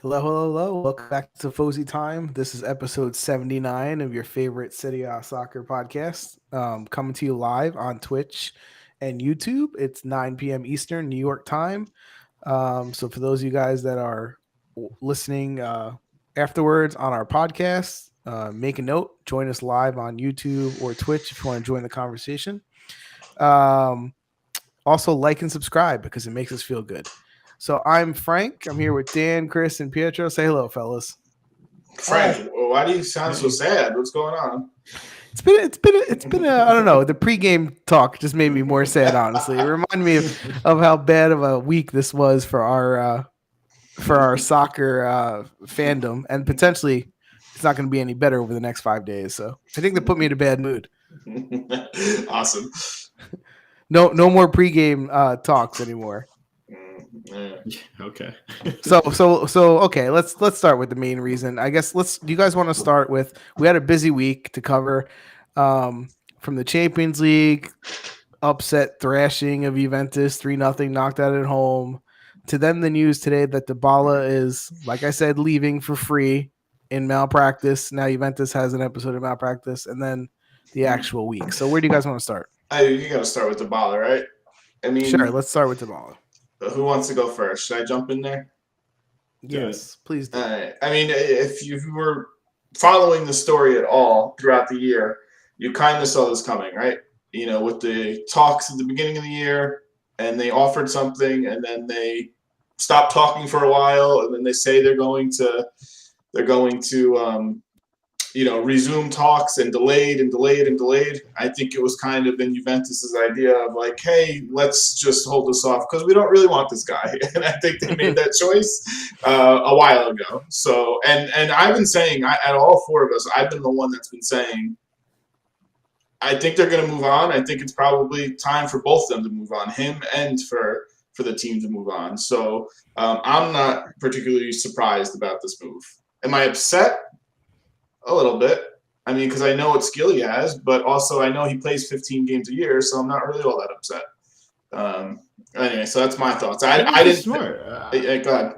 Hello, hello, hello. Welcome back to Fozy Time. This is episode 79 of your favorite Serie A soccer podcast. Coming to you live on Twitch and YouTube. It's 9 p.m. Eastern, New York time. So for those of you guys that are listening afterwards on our podcast, make a note. Join us live on YouTube or Twitch if you want to join the conversation. Um, Also, like and subscribe because it makes us feel good. So I'm Frank. I'm here with Dan, Chris, and Pietro. Say hello, fellas. Frank, why do you sound so sad? What's going on? It's been a I don't know. The pregame talk just made me more sad. Honestly, it reminded me of how bad of a week this was for our soccer fandom, and potentially it's not going to be any better over the next 5 days. So I think they put me in a bad mood. Awesome. No more pregame talks anymore. Okay. So okay, let's start with the main reason. I guess do you guys want to start with we had a busy week to cover from the Champions League upset thrashing of Juventus 3-0 knocked out at home to then the news today that Dybala is, like I said, leaving for free in malpractice. Now Juventus has an episode of malpractice, and then the actual week. So where do you guys want to start? You got to start with Dybala, right? I mean, Sure, let's start with Dybala. Who wants to go first? Should I jump in there? Yes, please do. I mean, if you were following the story at all throughout the year, you kind of saw this coming, right? You know, with the talks at the beginning of the year, and they offered something, and then they stopped talking for a while, and then they say they're going to resume talks, and delayed and delayed and delayed. I think it was kind of in Juventus's idea of like, hey, let's just hold this off because we don't really want this guy. And I think they made that choice a while ago. So, and I've been saying, at all four of us, I've been the one that's been saying, I think they're going to move on. I think it's probably time for both of them to move on, him and for the team to move on. So I'm not particularly surprised about this move. Am I upset? A little bit. I mean, because I know what skill he has, but also I know he plays 15 games a year, so I'm not really all that upset. Anyway, so that's my thoughts. I didn't. Smart. Go ahead.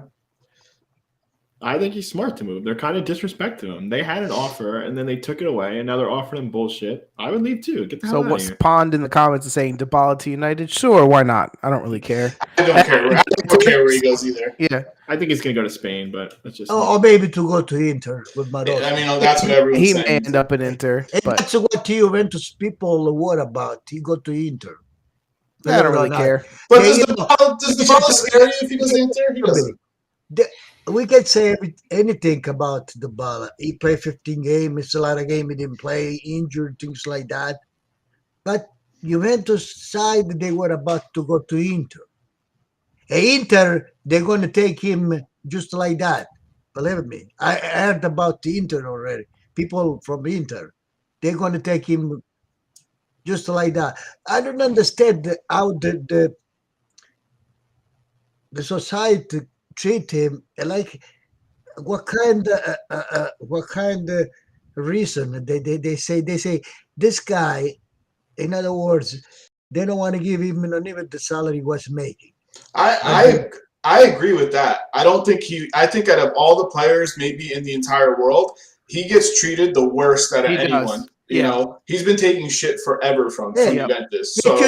I think he's smart to move. They're kind of disrespecting him. They had an offer, and then they took it away, and now they're offering him bullshit. I would leave too. Get the hell out of here. Pond in the comments is saying Dybala to United? Sure, why not? I don't really care. I don't care where he goes either. Yeah, I think he's gonna go to Spain, but that's just. Or maybe to go to Inter with Marotta. I mean, that's what everyone's he saying. may end up in Inter, but that's what Juventus people what about. He go to Inter. I don't really care. But does Dybala scare you if he goes to Inter? He doesn't. We can say anything about Dybala. He played 15 games. It's a lot of games he didn't play, injured, things like that. But Juventus side, they were about to go to Inter. And Inter, they're going to take him just like that. Believe me. I heard about the Inter already. People from Inter, they're going to take him just like that. I don't understand how the society treat him like what kind of reason they say this guy, in other words, they don't want to give him not even the salary he was making. I agree with that. I think out of all the players maybe in the entire world, he gets treated the worst out of anyone. You know, he's been taking shit forever from Juventus. So If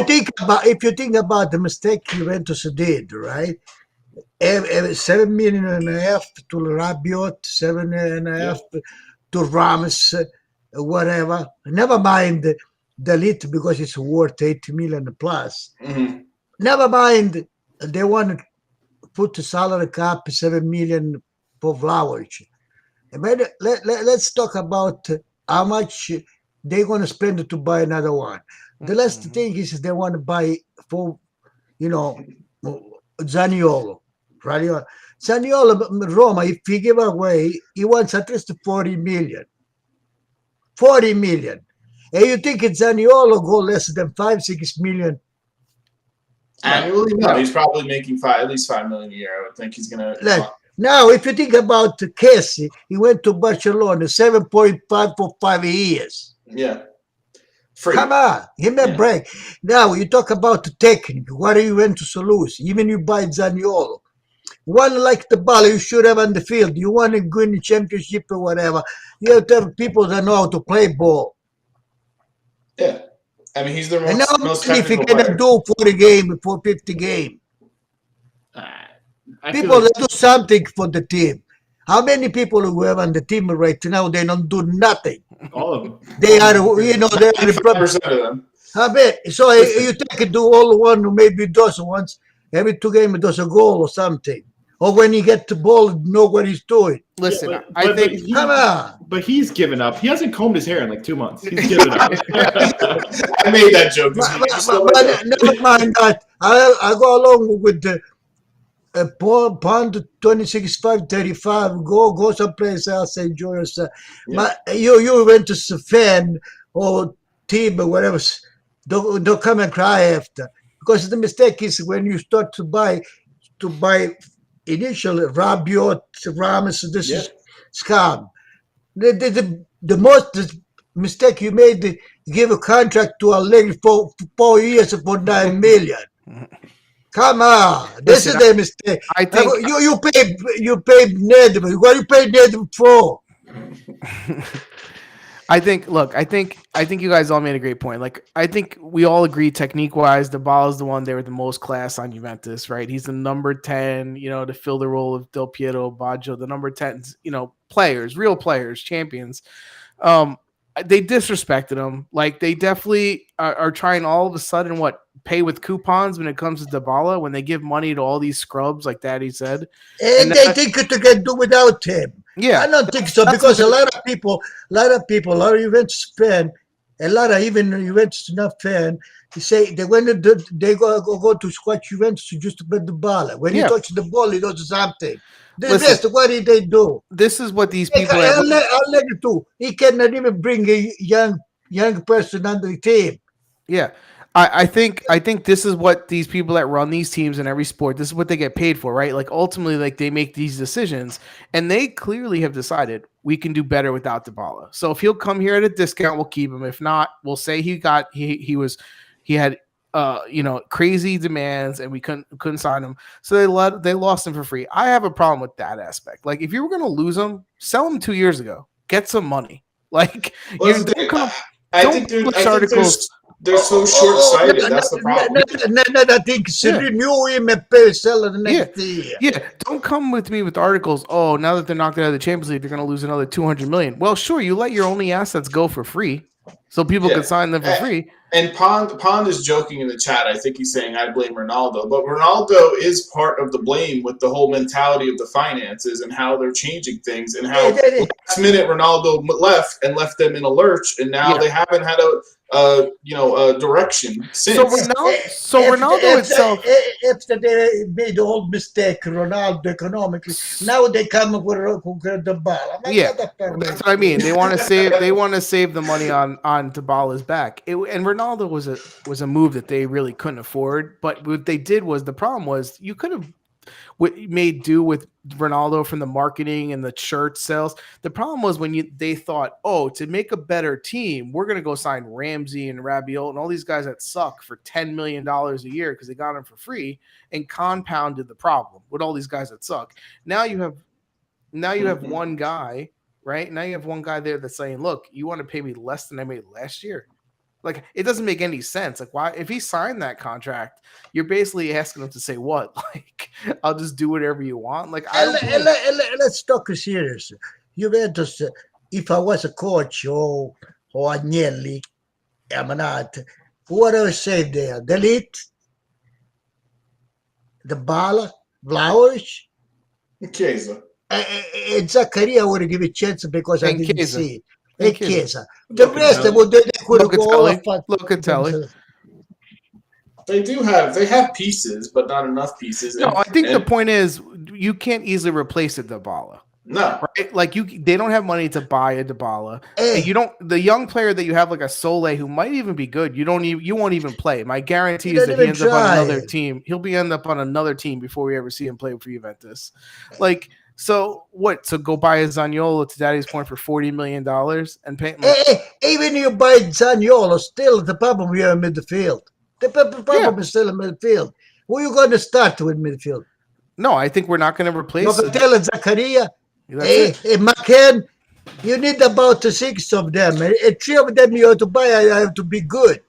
you think about the mistake Juventus did, right? 7.5 million to Rabiot, 7.5 to Rams, whatever. Never mind the Lit because it's worth 8 million plus. Mm-hmm. Never mind they want to put the salary cap 7 million for Vlahovic. But let's talk about how much they're going to spend to buy another one. The last thing is they want to buy for, Zaniolo. Right? Zaniolo, Roma, if he give away, he wants at least 40 million. 40 million. And you think Zaniolo go less than 5-6 million? Annually? No, he's probably making at least 5 million a year. I would think he's going to. Now, if you think about Kessie, he went to Barcelona, 7.5 for 5 years. Yeah. Free. Come on, give me a break. Now, you talk about the technique. What are you Juventus to lose? Even you buy Zaniolo. one like the ball you should have on the field. You want to win the championship or whatever. You have to have people that know how to play ball. Yeah. I mean, he's the And now most if you technical cannot player. do 40 game, for 50 game. I feel People like that do something for the team. How many people who have on the team right now, they don't do nothing. all of them. They are, you know, they are 95% of them. I bet. So Listen. you take it to all one who maybe does once every 2 games does a goal or something. Or when he get the ball, know what he's doing. Listen, Yeah, I think Come on. But he's given up. He hasn't combed his hair in like 2 months. He's given up. I made that joke. But never mind that. I go along with the pound 26, 535. Go someplace else, enjoy yourself. Yeah. But you went to a fan or team or whatever. Don't come and cry after, because the mistake is when you start to buy initially Rabiot, Ramos. This is scam. The most mistake you made, give a contract to Allegri for 4 years for 9 million. Come on, this Listen, is the mistake. I think you pay Ned. What you pay Ned for? I think you guys all made a great point. Like, I think we all agree technique wise, Dybala is the one there with the most class on Juventus, right? He's the number 10, to fill the role of Del Piero, Baggio, the number 10, players, real players, champions. They disrespected him. Like, they definitely are trying all of a sudden pay with coupons when it comes to Dybala, when they give money to all these scrubs, like Daddy said. And they think they can do without him. Yeah, I don't think so, because a lot of Juventus fan, a lot of even Juventus not fan, they say they go to squash Juventus just to bet the ball. When he touches the ball, he does something. That's what did they do? This is what these people. I'll let you do. He cannot even bring a young person on the team. Yeah. I think this is what these people that run these teams in every sport, this is what they get paid for, right? Like, ultimately, like, they make these decisions, and they clearly have decided we can do better without Dybala. So if he'll come here at a discount, we'll keep him. If not, we'll say he had crazy demands and we couldn't sign him. So they lost him for free. I have a problem with that aspect. Like, if you were going to lose him, sell him 2 years ago. Get some money. Like, I think they're so short-sighted. That's the problem. I think renew him and pay sell the next year. Yeah, don't come with me with articles. Oh, now that they're knocked out of the Champions League, they're going to lose another 200 million. Well, sure, you let your only assets go for free, so people can sign them for free. And Pond is joking in the chat. I think he's saying I blame Ronaldo, but Ronaldo is part of the blame with the whole mentality of the finances and how they're changing things, and how last minute Ronaldo left them in a lurch, and now they haven't had a direction since. Ronaldo itself. If they made the old mistake, Ronaldo economically, now they come up with the ball. That's what I mean. They want to save. They want to save the money on Dybala's back. And Ronaldo was a move that they really couldn't afford. But what they did was, the problem was, you could have made do with Ronaldo from the marketing and the shirt sales. The problem was when they thought, to make a better team, we're going to go sign Ramsey and Rabiot and all these guys that suck for $10 million a year because they got them for free, and compounded the problem with all these guys that suck. Now you have one guy, right? Now you have one guy there that's saying, look, you want to pay me less than I made last year? Like, it doesn't make any sense. Like, why, if he signed that contract, you're basically asking him to say what? Like, I'll just do whatever you want. Like, let's talk serious. Juventus, if I was a coach or Agnelli, I'm not. What do I say there? Delete Dybala, Vlahovic, Chiesa. And Zaccaria would give a chance because I didn't see it. And Chiesa. The Look rest, they could go all of Locatelli. They have pieces, but not enough pieces. No, I think the point is, you can't easily replace a Dybala. No, right? Like, they don't have money to buy a Dybala. And you don't. The young player that you have, like a Sole, who might even be good, you won't even play. My guarantee is that he ends up on another team. He'll end up on another team before we ever see him play for Juventus. Like, so what? So go buy a Zaniolo, to Daddy's point, for $40 million and pay him. Even you buy Zaniolo, still the problem we have in midfield. The problem is still in midfield. Who are you going to start with midfield? No, I think we're not going to replace. Locatelli, Zakaria, That's it. McCann. You need about 6 of them. And 3 of them you have to buy. I have to be good.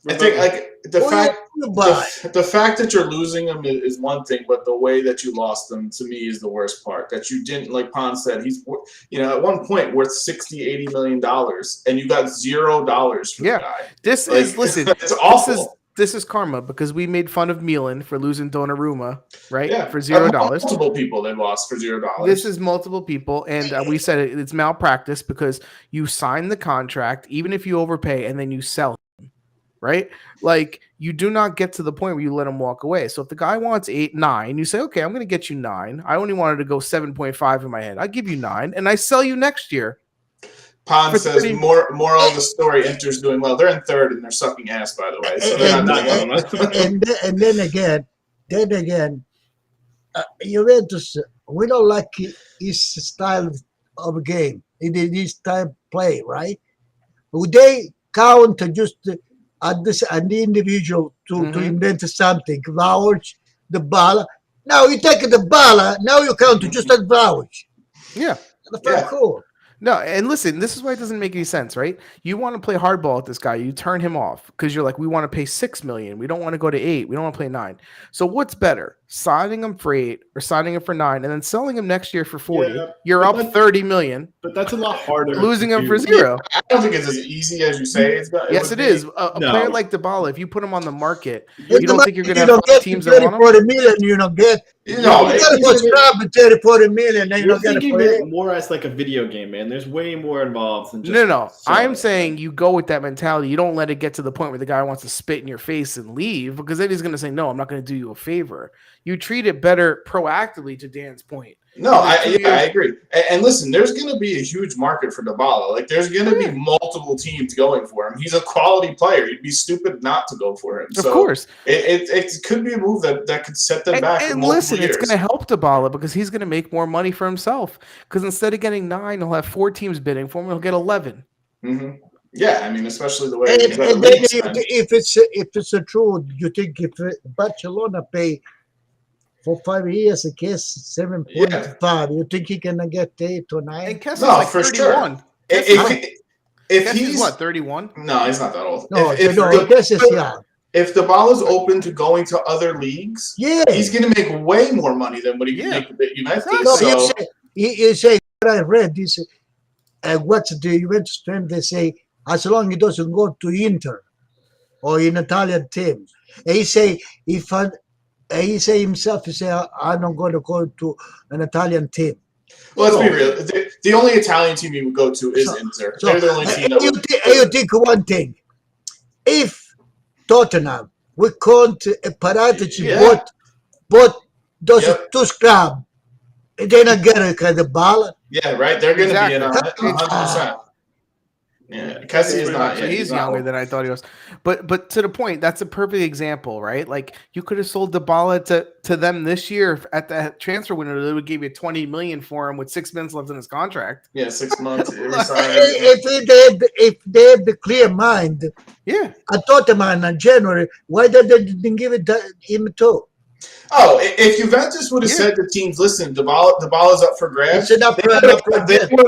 I think like the Who fact you buy? the fact that you're losing them is one thing, but the way that you lost them to me is the worst part. That you didn't, like Pon said, he's at one point worth $60-80 million, and you got $0 for the guy. This Like, is listen. it's awful. This is karma because we made fun of Milan for losing Donnarumma, right? Yeah, For $0. Multiple people they lost for $0. This is multiple people, and we said it's malpractice because you sign the contract, even if you overpay, and then you sell him, right? Like you do not get to the point where you let him walk away. So if the guy wants 8, 9, you say, okay, I'm going to get you 9. I only wanted to go 7.5 in my head. I give you 9, and I sell you next year. Pon says moral of the story, Inter's doing well. They're in third and they're sucking ass, by the way. So they're not doing well. And then again, Juventus, we don't like his style of game. His style of play, right? Would they count just at the individual to invent something? Vlahovic, Dybala. Now you take the Dybala. Now you count just at Vlahovic. Yeah, that's very cool. No, and listen, this is why it doesn't make any sense, right? You want to play hardball at this guy, you turn him off because you're like, we want to pay $6 million. We don't want to go to 8. We don't want to play 9. So what's better, signing him for 8 or signing him for 9 and then selling him next year for 40? Yeah, you're up $30 million. But that's a lot harder. Losing him for 0. I don't think it's as easy as you say. Yes, it is. A player like Dybala, if you put him on the market, you don't think you're going to have teams that want him? 40 million, you don't get. You got to go scrap at 30-40 million. Then you're thinking it more as like a video game, man. There's way more involved than just no. I'm saying you go with that mentality. You don't let it get to the point where the guy wants to spit in your face and leave because then he's going to say, no, I'm not going to do you a favor. You treat it better proactively, to Dan's point. No, I agree. And listen, there's going to be a huge market for Dybala. Like, there's going to be multiple teams going for him. He's a quality player. You'd be stupid not to go for him. Of course. It could be a move that could set them back for multiple listen, years. It's going to help Dybala because he's going to make more money for himself. Because instead of getting 9, he'll have 4 teams bidding for him. He'll get 11. Mm-hmm. Yeah, I mean, especially the way. And then if it's a true, you think if Barcelona pay for 5 years, I guess 7.5. You think he can get 8 or 9? And Kessler's like for 31. Sure. If he's what, 31? No, he's not that old. Kessler's young. If Dybala's open to going to other leagues, he's going to make way more money than what he can make at United. No, you say what I read. This, what's the Juventus fan? They say as long as he doesn't go to Inter or in Italian team, and he say he say himself, he say I'm not going to go to an Italian team. Well, let's be real. The only Italian team he would go to is Inter. They're the only team that you think one thing. If Tottenham, we can't Paratici bought those 2 scrub, they're not getting the ball. Yeah, right. They're going to be in 100%. Yeah, Kessie is not. Yeah, he's younger than I thought he was. But to the point, that's a perfect example, right? Like you could have sold Dybala to them this year at the transfer window. They would give you $20 million for him with 6 months left in his contract. Yeah, 6 months. If they had the clear mind, I thought him in January. Why did they didn't give it to him too? Oh, if Juventus would have said to teams, "Listen, Dybala's up for grabs," they would have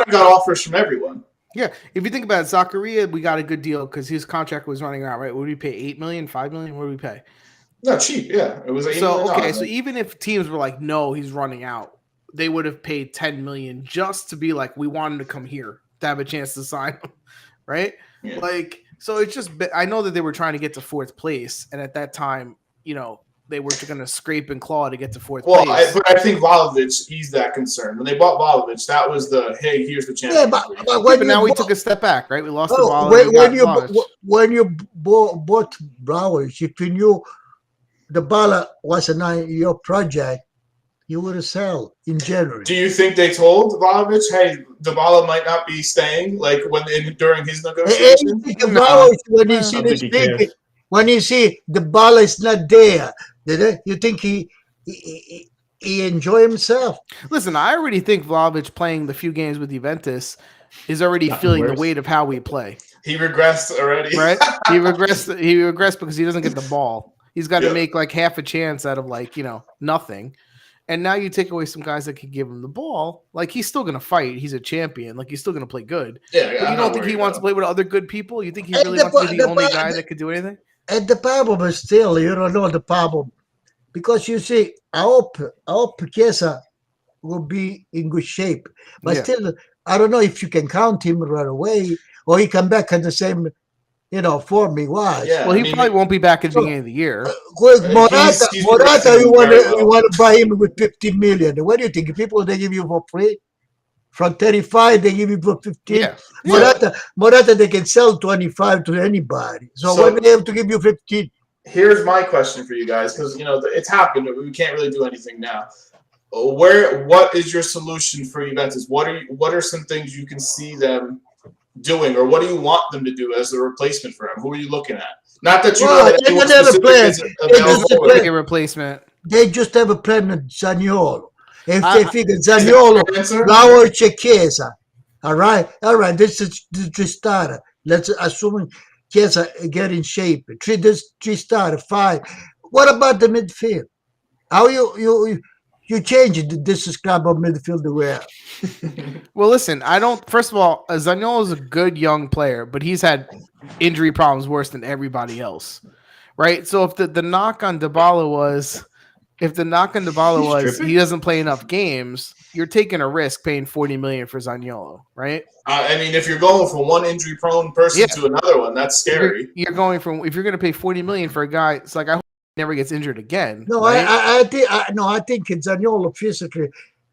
got offers from everyone. Yeah, if you think about it, Zakaria, we got a good deal because his contract was running out, right? What did we pay? $8 million, $5 million? What did we pay? No, cheap. Yeah, it was $8 million. Okay, so even if teams were like, "No, he's running out," they would have paid $10 million just to be like, "We want him to come here to have a chance to sign him," right? Yeah. Like, so it's just. I know that they were trying to get to 4th place, and at that time, they were going to scrape and claw to get to 4th place. But I think Vlahovic, he's that concerned. When they bought Vlahovic, that was hey, here's the chance. Yeah, but now we took a step back, right? We lost the ball. When you bought Vlahovic, if you knew the ball was your project, you would have sold in January. Do you think they told Vlahovic, hey, Dybala might not be staying, like during his negotiations? When you see the ball is not there, you think he enjoy himself? Listen, I already think Vlahovic playing the few games with Juventus is already feeling the weight of how we play. He regressed already. Right? He regressed because he doesn't get the ball. He's got to make like half a chance out of nothing. And now you take away some guys that can give him the ball. Like, he's still going to fight. He's a champion. Like, he's still going to play good. Yeah, But you don't think he wants to play with other good people? You think he really wants to be the only guy that could do anything? And the problem is still, you don't know the problem. Because you see, I hope Chiesa will be in good shape. But still, I don't know if you can count him right away or he come back at the same, form he was. Yeah, well, he probably won't be back at the beginning of the year. Morata, you want to buy him with 50 million. What do you think? People, they give you for free? From 35, they give you for 15. Yeah. Morata, they can sell 25 to anybody. So when they have to give you 15? Here's my question for you guys, because it's happened. We can't really do anything now. What is your solution for Juventus? What are some things you can see them doing, or what do you want them to do as a replacement for him? Who are you looking at? Not that they have a replacement. They just have a plan with Zaniolo. If they figure Zaniolo, Lauer, Chiesa. All right. This is the starter. Let's assume Chiesa get in shape. Three starter, 5. What about the midfield? How you change this scrub of midfield we have? Well, listen, first of all, Zaniolo is a good young player, but he's had injury problems worse than everybody else, right? So if the knock on Dybala was he doesn't play enough games, you're taking a risk paying $40 million for Zaniolo, right? If you're going from one injury-prone person to another one, that's scary. You're going from, if you're going to pay $40 million for a guy, it's like, I hope he never gets injured again. No, right? I think Zaniolo physically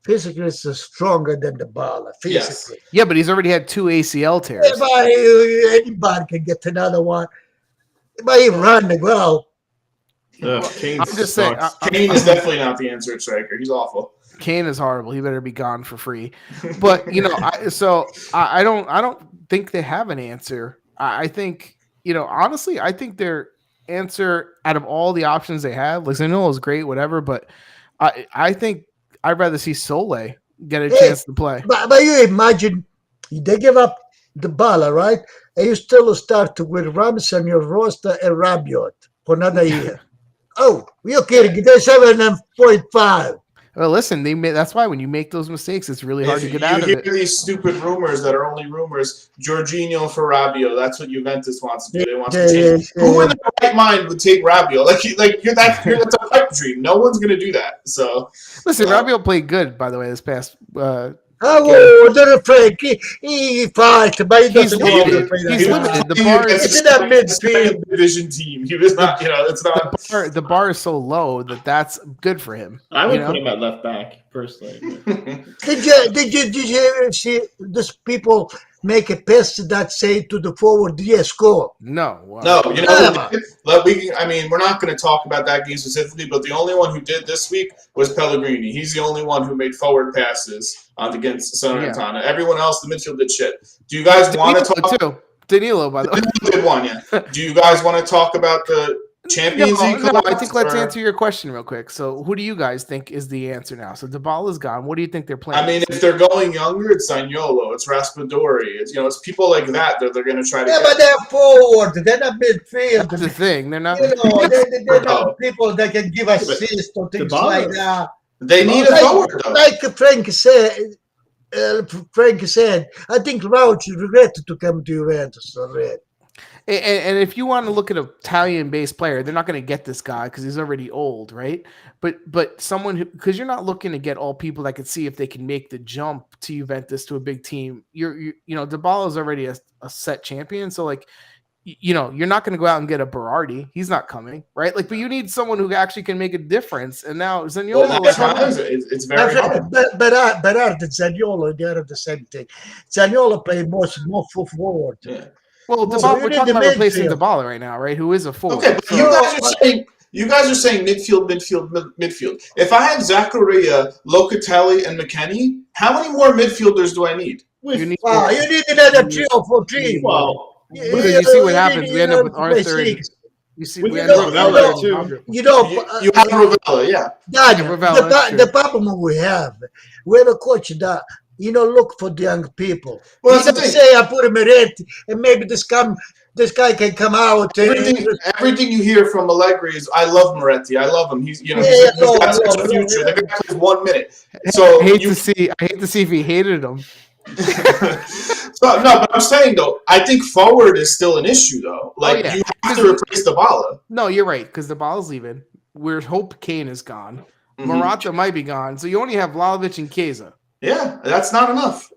is stronger than Dybala. Physically. Yes. Yeah, but he's already had 2 ACL tears. Anybody can get another one. But he run the well. I'm just saying, Kane is definitely not the answer at striker. He's awful. Kane is horrible. He better be gone for free. But I don't think they have an answer. I think honestly, I think their answer out of all the options they have, like Zaniolo is great, whatever. But I think I'd rather see Sole get a chance to play. But you imagine they give up Dybala, right? And you still start with Ramsey on your roster and Rabiot for another year. Oh, you're kidding. They're 7.5. Well, listen, that's why when you make those mistakes, it's really hard to get out of it. You hear these stupid rumors that are only rumors. Jorginho for Rabiot. That's what Juventus wants to do. They want to change. Who in their right mind would take Rabiot? That's a pipe dream. No one's going to do that. So listen, Rabiot played good, by the way, this past. Frank, he fights, but he doesn't want to play that. He's limited. The bar is in that midfield division team. He was not. It's not. The bar is so low that's good for him. I would put him at left back personally. Did you ever see these people make a pass that say to the forward, score? No. No, we're not going to talk about that game specifically, but the only one who did this week was Pellegrini. He's the only one who made forward passes against Salernitana. Everyone else, the midfield did shit. Do you guys want to talk? Too. Danilo, by the way. Danilo did one, yeah. Do you guys want to talk about the Champions League? No, I think let's answer your question real quick. So, who do you guys think is the answer now? So, Dybala's gone. What do you think they're playing? If they're going younger, it's Zaniolo, it's Raspadori, it's people like that they're going to try to. Yeah, but they're forward. They're not midfield. That's the thing. They're not. They're not people that can give assists or things like that. They need a forward, though. Like Frank said. I think Rauch regretted to come to Juventus already. And if you want to look at an Italian-based player, they're not going to get this guy because he's already old, right? But someone who, because you're not looking to get all people that could see if they can make the jump to Juventus to a big team. Dybala is already a set champion, so you're not going to go out and get a Berardi. He's not coming, right? But you need someone who actually can make a difference. And now Zaniolo, it's very hard. Berardi and Zaniolo, they are the same thing. Zaniolo play more forward. Yeah. Well, we're talking about replacing Dybala right now, right? Who is a forward. Okay, but you guys are saying midfield. If I have Zakaria, Locatelli, and McKennie, how many more midfielders do I need? You need another 3 or 4 teams. Well, because you see what happens. We end up with Arthur. You see, we end up with Ravella too. You have Ravella, yeah. The problem we have a coach that look for the young people. Well, He that's the don't thing. say I put him in it, and maybe this guy can come out. Everything you hear from Allegri is, I love Moretti. I love him. He's Yeah, he's got such a future. The guy plays 1 minute. So I hate to see if he hated him. So, no, but I'm saying though, I think forward is still an issue though. Like you have to replace Dybala. No, you're right, because Dybala's leaving. We hope Kane is gone. Morata might be gone, so you only have Vlahovic and Chiesa. Yeah, that's not enough.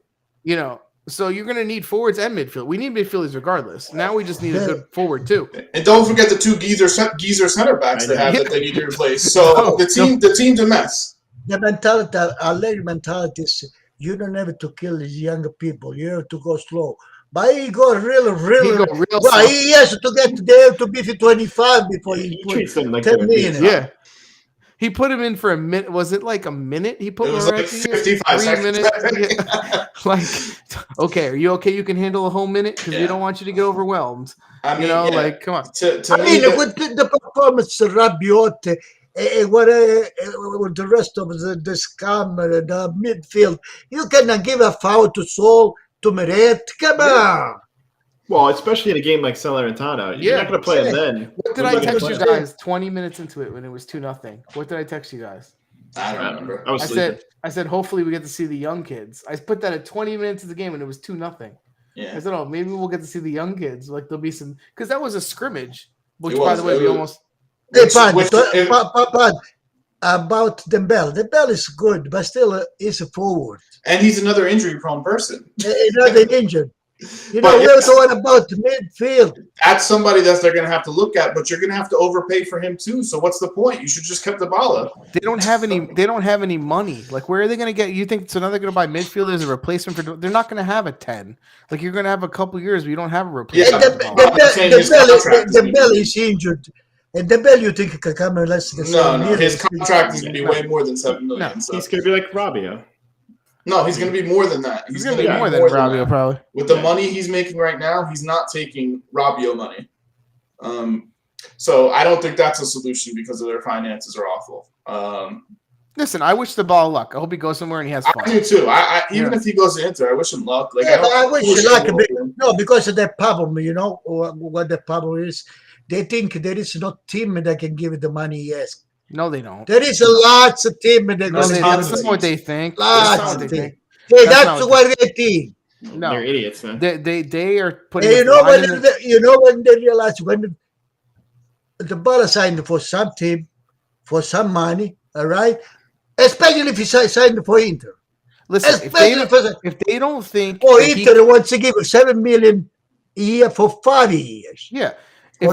So you're going to need forwards and midfield. We need midfielders regardless. Now we just need a good forward too. And don't forget the two geezer center backs they have that they need to replace. So the team's a mess. The mentality, Allegri mentality is you don't have to kill these younger people. You have to go slow. But he goes really. Well, he has to get there to be 25 before he treats them like 10 minutes. Yeah. He put him in for a minute. Was it like a minute? He put it was Moretti like 55 seconds. Like, okay, are you okay? You can handle a whole minute because we don't want you to get overwhelmed. I mean, like, come on. With the performance of Rabiot with the rest of the scum, the midfield, you cannot give a foul to Sol, to Meret. Come on. Well, especially in a game like Salernitana, you're not going to play him then. What did I text you guys 20 minutes into it when it was 2-0? What did I text you guys? I don't remember. I said, hopefully we get to see the young kids. I put that at 20 minutes of the game and it was 2-0. Yeah. I said, maybe we'll get to see the young kids. Like there'll be some, because that was a scrimmage, which by the way, we almost. About Dembele. Dembele is good, but still is a forward. And he's another injury-prone person. Another injured. We're talking about midfield. That's somebody that they're going to have to look at, but you're going to have to overpay for him too. So what's the point? You should just kept Dybala. They don't have any money. Like where are they going to get? You think so? Now they're going to buy midfielders as a replacement for? They're not going to have a 10. Like you're going to have a couple years, but you don't have a replacement. Dembele is injured. And Dembele, you think can come in less than No, his contract is going to be way more than $7 million. No, he's going to be like Rabio. No, he's going to be more than that. He's going to be more than Rabio, probably. With the money he's making right now, he's not taking Rabio money. So I don't think that's a solution because of their finances are awful. Listen, I wish Dybala luck. I hope he goes somewhere and he has fun. I do too. Even if he goes to Inter, I wish him luck. Like, I wish him luck. No, because of that problem, what the problem is. They think there is no team that can give the money he asks. No, they don't. There is a lots of team that that's not what they think. Lots of team. Hey, that's what they think. No, they're idiots, man. They are putting. Hey, when they realize when the Bala signed for some team for some money, all right, especially if he signed for Inter. Listen, if they don't think, Inter wants to give $7 million a year for 5 years. Yeah. If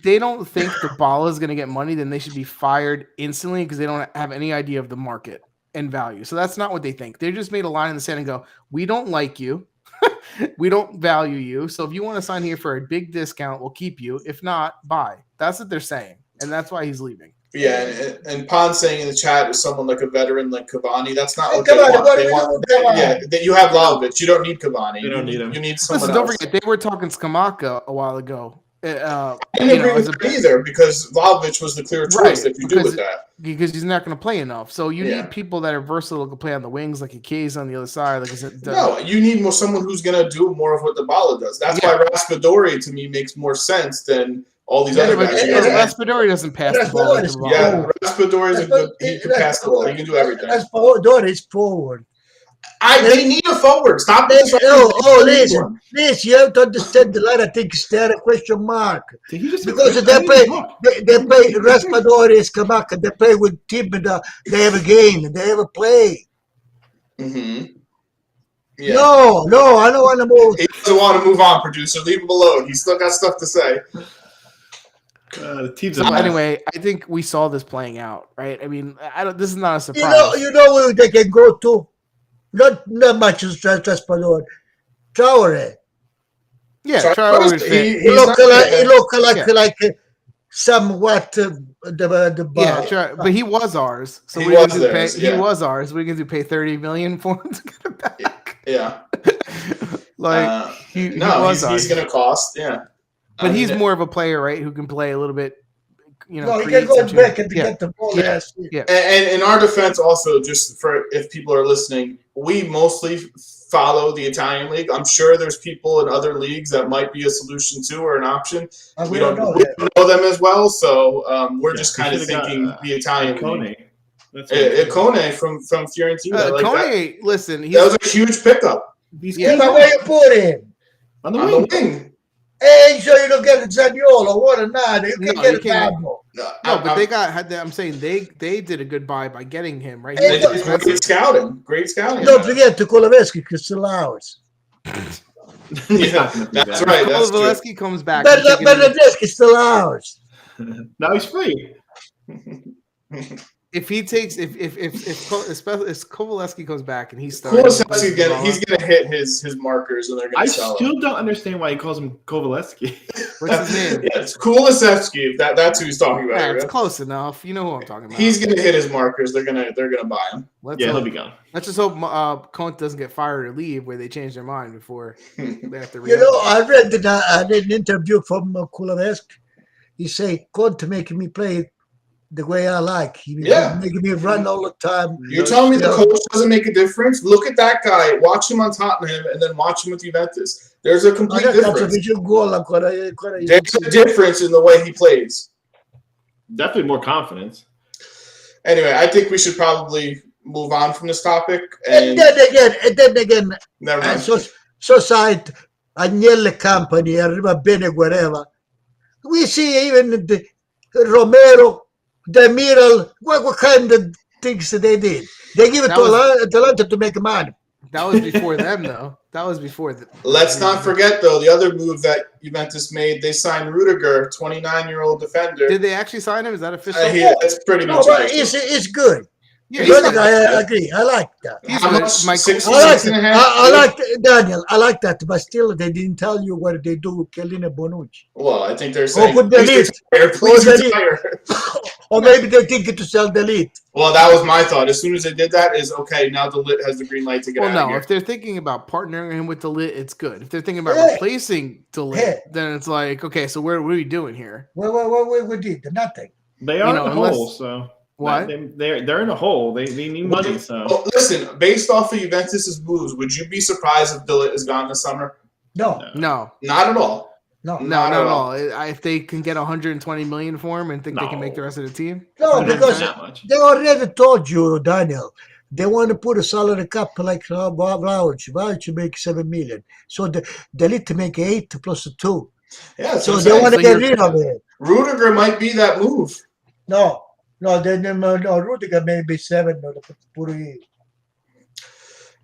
they don't think Dybala is going to get money, then they should be fired instantly because they don't have any idea of the market and value. So that's not what they think. They just made a line in the sand and go, we don't like you. We don't value you. So if you want to sign here for a big discount, we'll keep you. If not, bye. That's what they're saying. And that's why he's leaving. Yeah, and Pon saying in the chat is someone like a veteran like Cavani. That's not what they want. You have Vlahovic. You don't need Cavani. You don't need him. You need someone else. Don't forget, they were talking Scamacca a while ago. I didn't agree with that either because Vlahovic was the clear choice that you do with that. Because he's not going to play enough. So you need people that are versatile to play on the wings, like a Case on the other side. No, you need someone who's going to do more of what Dybala does. That's why Raspadori to me makes more sense than all these other guys. Raspadori doesn't pass the ball. Raspadori is a good. He can pass the ball. He can do everything. Raspadori is forward. They need a forward. Stop. Listen, you have to understand a lot of things there, a question mark. Because they play Raspadori, Scamacca, they play with team, they have a game, they have a play. Mm-hmm. Yeah. No, I don't want to move. He doesn't want to move on, producer. Leave him alone. He's still got stuff to say. Anyway, I think we saw this playing out, right? I mean, this is not a surprise. You know where they can go to? Not much as Raspadori. Traore. Yeah, Traore. He looked like somewhat the bar. Yeah, but he was ours. So he was ours. We can pay $30 million for him to get it back. Yeah. He's going to cost. Yeah. But he's more of a player, right? Who can play a little bit. He can go back and get the ball. Yeah. And in our defense, also, just for if people are listening, we mostly follow the Italian league. I'm sure there's people in other leagues that might be a solution too or an option. We don't know that. We don't know them as well, so we're just kind of we should've thinking got, the Italian Kone. league. That's what it is. Kone from Fiorentina. Like Kone, listen, that was a huge pickup He's Yeah. But where you put him? on the on wing. the wing. Hey, so you don't get a Zaniolo. What a nada. You can No, get you a can't. Babbo. No, No, but I'm saying they did a good buy by getting him, right? He Hey, was It's expensive. great scouting. Great scouting. Don't forget to Kuleveski, because still ours. He's not gonna do That's that. right. That's true. Kovalevsky comes back. I'm thinking Bernardeschi still ours. Now he's free. if he takes if Kovalevsky comes back and he starts, He's gonna hit his markers and they're gonna I sell still him. don't understand why he calls him Kovalevsky. What's his name? Yeah, it's Kulisevsky. That's who he's talking about. Yeah, Right? it's close enough. You know who I'm talking about. He's gonna hit his markers. They're gonna buy him. Let's Yeah, hope, he'll be gone. let's just hope Conte doesn't get fired or leave where they change their mind before they have to. You know, I read an interview from Kuleveski. He say, Conte making me play the way I like. He making me run all the time. You're telling me the coach doesn't make a difference? Look at that guy. Watch him on Tottenham and then watch him with Juventus. There's a complete difference. There's a difference in the way he plays. Definitely more confidence. Anyway, I think we should probably move on from this topic. And then again, never mind. Society, Agnelli Company, arriva bene wherever. We see even the Romero, Demiral, what kind of things they did. They give it to Atalanta to make money. That was before them, though. That was before. Let's not forget, though, the other move that Juventus made. They signed Rudiger, 29-year-old defender. Did they actually sign him? Is that official? That's pretty much but it's good. Yeah, I agree. I like that. How much? I like Daniel. I like that, but still, they didn't tell you what they do with Chiellini and Bonucci. Well, I think they're saying, please retire. Or maybe they're thinking to sell the lead. Well, that was my thought. As soon as they did that, is okay. Now the lit has the green light to get out of here. If they're thinking about partnering him with the lit, it's good. If they're thinking about replacing the lit, then it's like, okay, so what are we doing here? What we did? Nothing. They are in a hole, so what? They're in a hole. They need money. So listen, based off of Juventus's moves, would you be surprised if Dillit is gone this summer? No, not at all. No, not at all. If they can get 120 million for him and think they can make the rest of the team, no, because they already told you, Daniel. They want to put a salary cap like Vlahovic make 7 million. So the elite make 8 plus 2. Yeah, so they want to get rid of it. Rudiger might be that move. No, Rudiger maybe 7.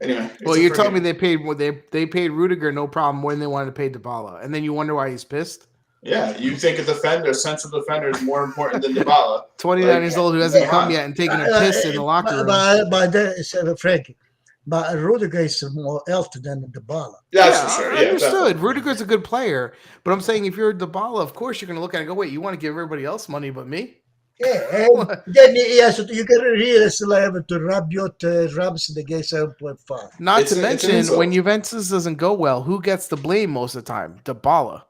Anyway, well, you're telling me they paid Rudiger no problem when they wanted to pay Dybala, and then you wonder why he's pissed. Yeah, you think a central defender is more important than Dybala. 29 years old who hasn't come yet and taking a piss in the locker room. But Frankie, but Rudiger is more healthy than Dybala. That's for sure. I understood. Rudiger's a good player, but I'm saying if you're Dybala, of course you're going to look at it and go, wait, you want to give everybody else money but me? Yeah, and then you can really level to Rabiot, Ramsey, they get 7.5. Not to mention, when Juventus doesn't go well, who gets the blame most of the time? Dybala.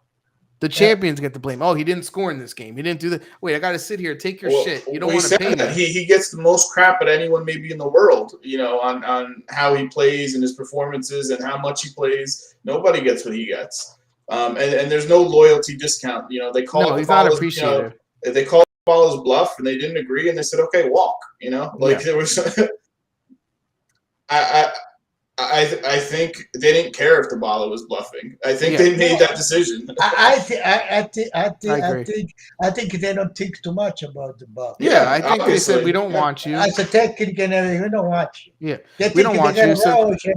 The champions get the blame. Oh, he didn't score in this game. He didn't do that. Wait, I got to sit here, take your shit. You don't want to pay me. He gets the most crap at anyone maybe in the world, on how he plays and his performances and how much he plays. Nobody gets what he gets. And there's no loyalty discount. They call he's not appreciative. They call Dybala's bluff and they didn't agree and they said, okay, walk. There was I think they didn't care if Dybala was bluffing. I think they made that decision. I think they don't think too much about Dybala. Yeah, I think they said we don't want you. As a technical and everything, we don't want you. Yeah, we don't want you.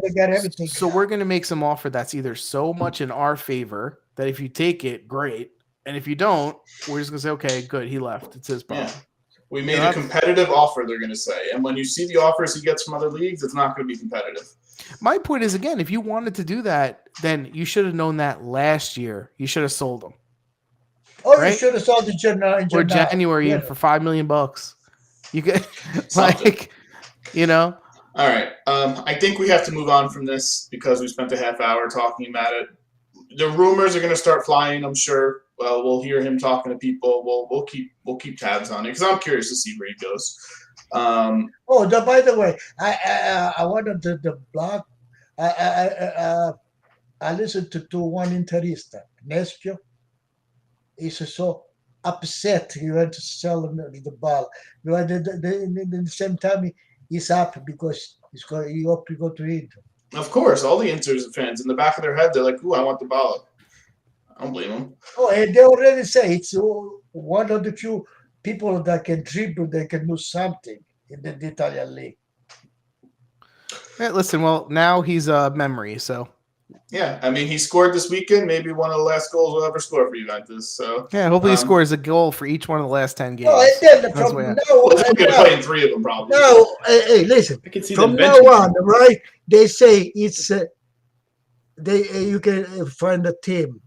They got everything. So we're gonna make some offer that's either so much in our favor that if you take it, great, and if you don't, we're just gonna say, okay, good, he left. It's his problem. Yeah. We made a competitive offer, they're going to say. And when you see the offers he gets from other leagues, it's not going to be competitive. My point is, again, if you wanted to do that, then you should have known that last year. You should have sold him. Oh, right? You should have sold the January. Or January for $5 million. You get, All right. I think we have to move on from this because we spent a half hour talking about it. The rumors are going to start flying, I'm sure. Well, we'll hear him talking to people. We'll keep tabs on it because I'm curious to see where he goes. By the way, I wanted the blog. I listened to one interista, Nescio. He's so upset he went to sell him the ball. But in the same time, he's happy because he hope to go to Inter. Of course, all the Inter fans in the back of their head, they're like, "Ooh, I want the ball." I don't blame them. And they already say it's one of the few people that can dribble, they can do something in the Italian league. Yeah, listen, well, now he's a memory, so. Yeah, I mean, he scored this weekend, maybe one of the last goals we'll ever score for Juventus. So yeah, hopefully he scores a goal for each one of the last 10 games. And then That's from way now, Let's going to play in 3 of them, probably. now, hey, listen. I can see From them now benching on, right? They say it's you can find a team.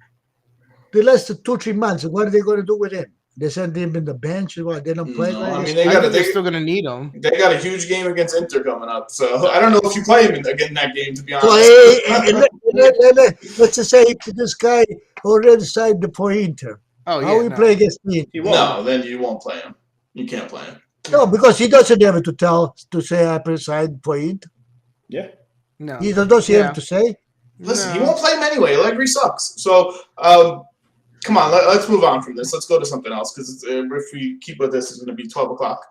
The last 2-3 months, what are they going to do with him? They send him in the bench. What they don't play. No, I mean I think they're still going to need him. They got a huge game against Inter coming up, so I don't know if you play him again in that game. To be honest, Let's just say if this guy already signed for Inter. Oh yeah, How we play against Inter? no, then you won't play him. You can't play him. No, because he doesn't have to say I signed for Inter. Yeah. No, He doesn't have to say. Listen, he won't play him anyway. Allegri sucks. So, come on, let's move on from this. Let's go to something else because if we keep with this, it's going to be 12 o'clock.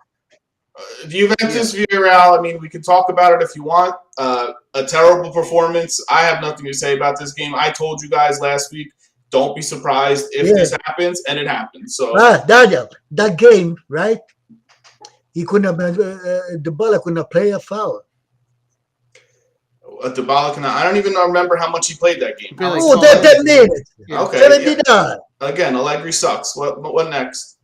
Juventus, Villarreal, I mean, we can talk about it if you want. A terrible performance. I have nothing to say about this game. I told you guys last week, don't be surprised if this happens, and it happens. So, Daniel, that game, right? He couldn't have, Dybala couldn't play a foul. Dybala I don't even remember how much he played that game. That 10 minutes. Yeah. Okay. 79. Yeah. Again, Allegri sucks. What next?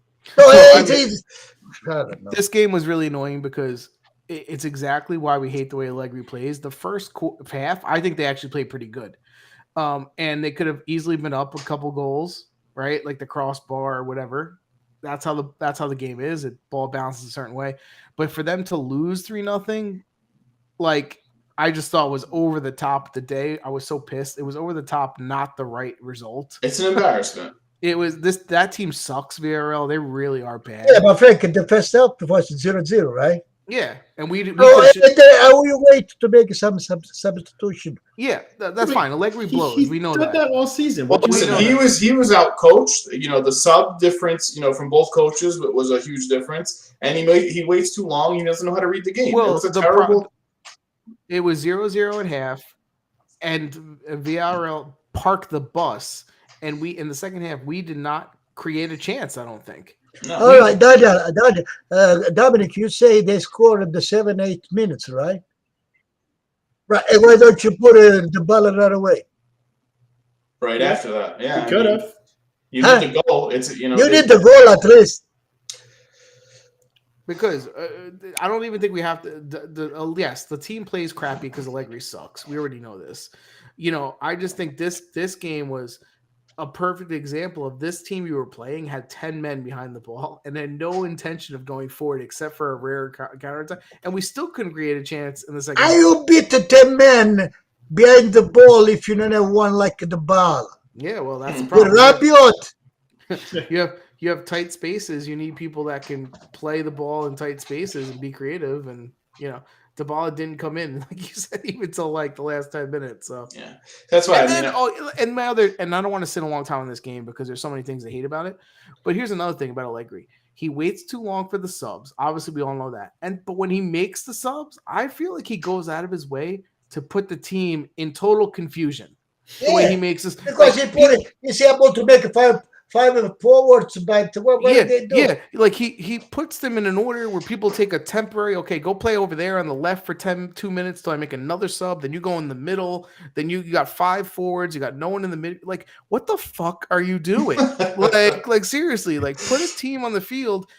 This game was really annoying because it's exactly why we hate the way Allegri plays. The first half, I think they actually played pretty good. And they could have easily been up a couple goals, right? Like the crossbar or whatever. That's how the game is. It ball bounces a certain way. But for them to lose 3-0, like I just thought was over the top the day. I was so pissed. It was over the top, not the right result. It's an embarrassment. It was that team sucks, Villarreal. They really are bad. Yeah, but Frank, the first half was 0-0, right? Yeah, and we wait to make some substitution. Yeah, that's fine. Allegri blows. We know that all season. Well, listen, he was out coached. You know, the sub difference, from both coaches was a huge difference. And he waits too long. He doesn't know how to read the game. Well, it was a terrible. It was 0-0 at half, and Villarreal parked the bus, and we in the second half we did not create a chance. I don't think. No. All right, Dominic, you say they scored in the 7-8 minutes, right? Right, and why don't you put the ball right away? Right after that, yeah. You could have. You need the goal. It's You need the goal at least. Because I don't even think we have to. Yes, the team plays crappy because Allegri sucks. We already know this. I just think this game was a perfect example of this team you were playing had 10 men behind the ball and had no intention of going forward except for a rare counterattack, and we still couldn't create a chance in the second. How you beat the 10 men behind the ball if you don't have one like the ball? Yeah, well, that's the problem. You have tight spaces. You need people that can play the ball in tight spaces and be creative. And Dybala didn't come in, like you said, even until like the last 10 minutes. So yeah, that's why. And I don't want to sit a long time on this game because there's so many things I hate about it. But here's another thing about Allegri: he waits too long for the subs. Obviously, we all know that. But when he makes the subs, I feel like he goes out of his way to put the team in total confusion. Yeah, the way he makes this, because he's able to make five forwards, but what do they do? Yeah, like he puts them in an order where people take a temporary, okay, go play over there on the left for 2 minutes till I make another sub, then you go in the middle, then you got 5 forwards, you got no one in the middle. Like, what the fuck are you doing? like seriously, like put a team on the field.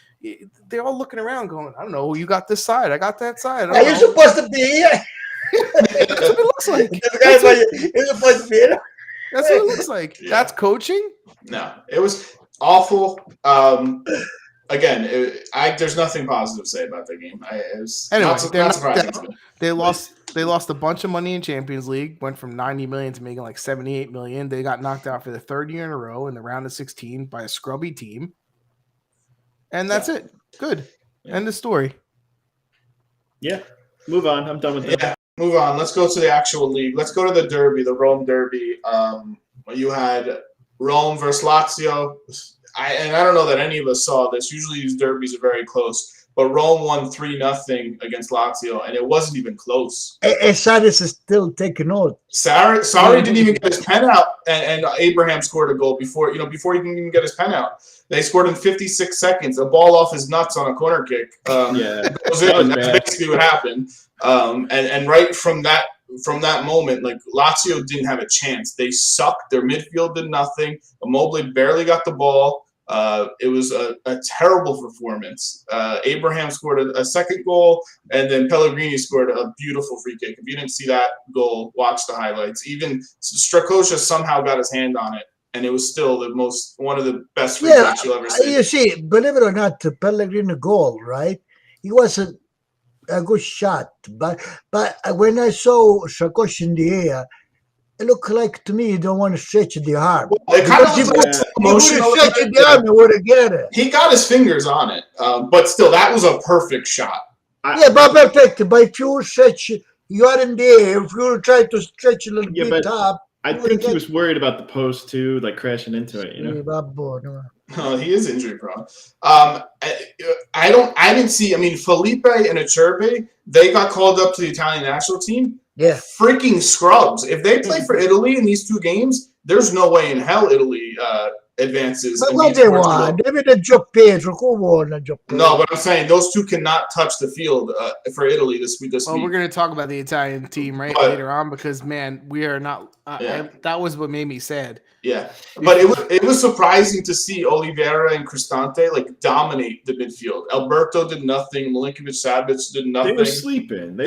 They're all looking around going, I don't know, you got this side, I got that side. Are you supposed to be here? That's what it looks like. You're supposed to be here. That's what it looks like. Yeah. That's coaching? No, it was awful. Again, there's nothing positive to say about the game. They lost a bunch of money in Champions League, went from 90 million to making like 78 million. They got knocked out for the third year in a row in the round of 16 by a scrubby team. And that's it. Good. End of story. Yeah. Move on. I'm done with that. Yeah, move on. Let's go to the actual league. Let's go to the Derby, the Rome Derby. You had Rome versus Lazio. I don't know that any of us saw this. Usually these derbies are very close. But Rome won 3-0 against Lazio, and it wasn't even close. Saris is still taking note. Sarri didn't even get his pen out, and Abraham scored a goal before he can even get his pen out. They scored in 56 seconds, a ball off his nuts on a corner kick. That was it. That's basically what happened. And right from that moment, like Lazio didn't have a chance. They sucked. Their midfield did nothing. Immobile barely got the ball. It was a terrible performance. Abraham scored a second goal, and then Pellegrini scored a beautiful free kick. If you didn't see that goal, watch the highlights. Even Strakosha somehow got his hand on it, and it was still one of the best free kicks you'll ever see. You see, believe it or not, the Pellegrini goal, right? It was a good shot, but when I saw Strakosha in the air, it looked like to me you don't want to stretch the arm. Well, it kind of emotional. Stretch the arm, and would have get it. He got his fingers on it, but still, that was a perfect shot. But perfect. But if you stretch, you are in the air. If you try to stretch a little bit up, I think he was worried about the post too, like crashing into it. No, he is injury prone. I didn't see. I mean, Felipe and Acerbi, they got called up to the Italian national team. Yeah, freaking scrubs. If they play for Italy in these two games, there's no way in hell Italy advances. But what they want? They did Gio Pedro. No, but I'm saying those two cannot touch the field for Italy this week. Well, we're going to talk about the Italian team later on because, man, we are not. That was what made me sad. Yeah, but it was surprising to see Oliveira and Cristante dominate the midfield. Alberto did nothing. Milinkovic-Savic did nothing. They were sleeping.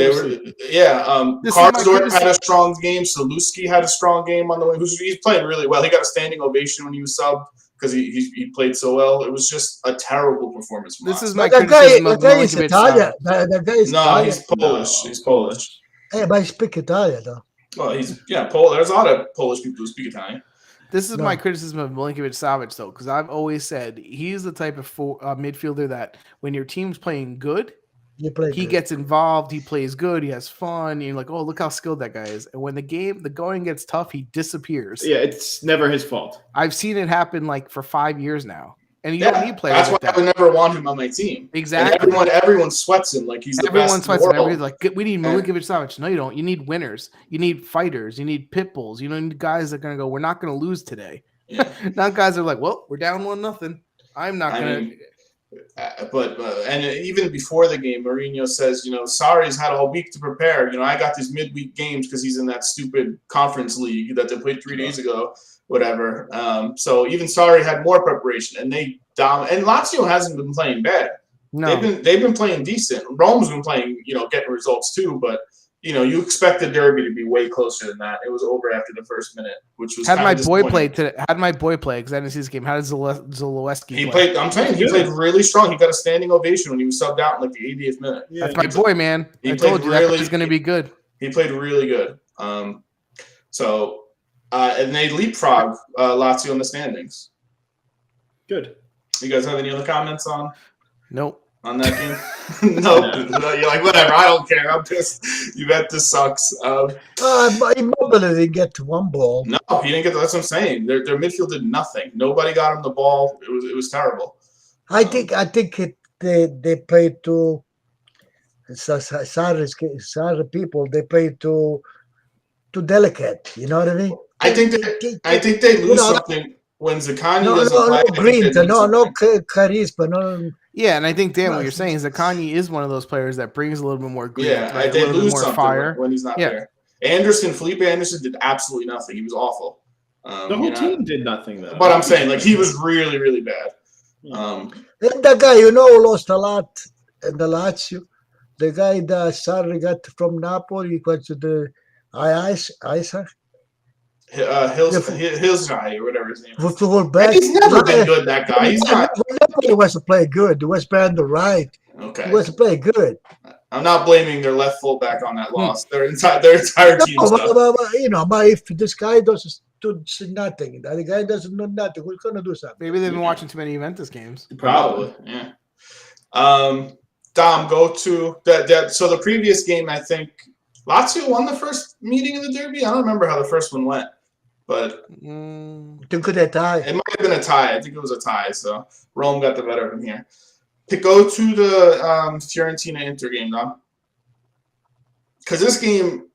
Yeah. Karsdorp had a strong game. Saluski had a strong game on the wing. He's playing really well. He got a standing ovation when he was subbed because he played so well. It was just a terrible performance. This is my criticism of Milinkovic-Savic. That guy is Italian. He's Polish. He's Polish. Hey, but he speaks Italian though. Well, Polish. There's a lot of Polish people who speak Italian. This is my criticism of Milinkovic-Savic, though, because I've always said he's the type of midfielder that when your team's playing good, he gets involved, he plays good, he has fun, and you're like, oh, look how skilled that guy is. And when the going gets tough, he disappears. Yeah, it's never his fault. I've seen it happen for 5 years now. And you don't need players. That's why I would never want him on my team. Exactly. And everyone sweats him like he's the best in the world. Everyone's like, we need Milinkovic-Savic. No, you don't. You need winners. You need fighters. You need pit bulls. You need guys that are going to go, we're not going to lose today. Yeah. Not guys that are like, well, we're down 1-0. I'm not going to. But even before the game, Mourinho says, Sarri's had all week to prepare. I got these midweek games because he's in that stupid conference league that they played 3 days ago. Whatever. So even Sarri had more preparation, and they dominated. And Lazio hasn't been playing bad. No, they've been playing decent. Rome's been playing, getting results too. But you expect the derby to be way closer than that. It was over after the first minute, which was had my boy play today. Had my boy play because I didn't see this game. How did Zalewski play? He played. I'm saying he played really strong. He got a standing ovation when he was subbed out in the 80th minute. Yeah, that's my boy, man. I told you that he's going to be good. He played really good. And they leapfrog Lazio in the standings. Good. You guys have any other comments on? Nope. On that game? No. You're like, whatever. I don't care. I'm pissed. Juventus sucks. Immobile didn't get to one ball. No, he didn't get. That's what I'm saying. Their midfield did nothing. Nobody got him the ball. It was terrible. I think they played to Sarri people. They played too delicate. You know what I mean? I think they lose something when Zaccagni doesn't play. No charisma, no. Yeah, and I think, Dan, what you're saying is Zaccagni is one of those players that brings a little bit more grit. Yeah, right? They lose more something fire when he's not there. Felipe Anderson did absolutely nothing. He was awful. The whole team did nothing, though. But I'm saying, he was really, really bad. And the guy, lost a lot in the Lazio. The guy that Sarri got from Napoli, he went to the Isaac. Hillside or whatever his name is. And he's never been good, that guy. He's not. He was to play good. He was playing the right. Okay. He was to play good. I'm not blaming their left fullback on that loss. Their entire team. But if this guy does nothing, the guy doesn't know nothing, who's going to do something? Maybe they've been watching too many Juventus games. Probably, yeah. Dom, go to that. So the previous game, I think Lazio won the first meeting in the Derby. I don't remember how the first one went, but think of that tie. it might have been a tie. I think it was a tie. So Rome got the better of him here. To go to the Fiorentina Inter game, Dom, because this game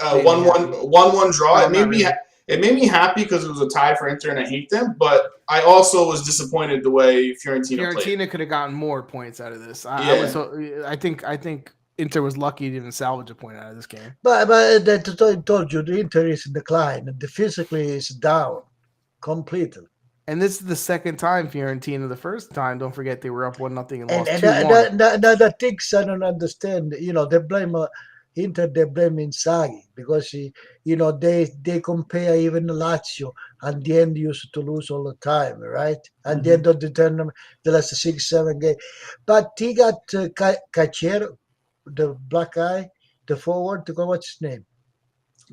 1-1 draw. No, It made me. really. It made me happy because it was a tie for Inter, and I hate them. But I also was disappointed the way Fiorentina played. Fiorentina could have gotten more points out of this. I think Inter was lucky to even salvage a point out of this game. But that I told you, the Inter is in decline. The physically is down completely. And this is the second time Fiorentina. The first time, don't forget, they were up 1-0 and lost 2-1. The things I don't understand. They blame Inter. They blame Inzaghi because they compare even Lazio. And the end used to lose all the time, right? And the end of the tournament, the last 6-7 games. But he got Cachero, the black guy, the forward. What's his name?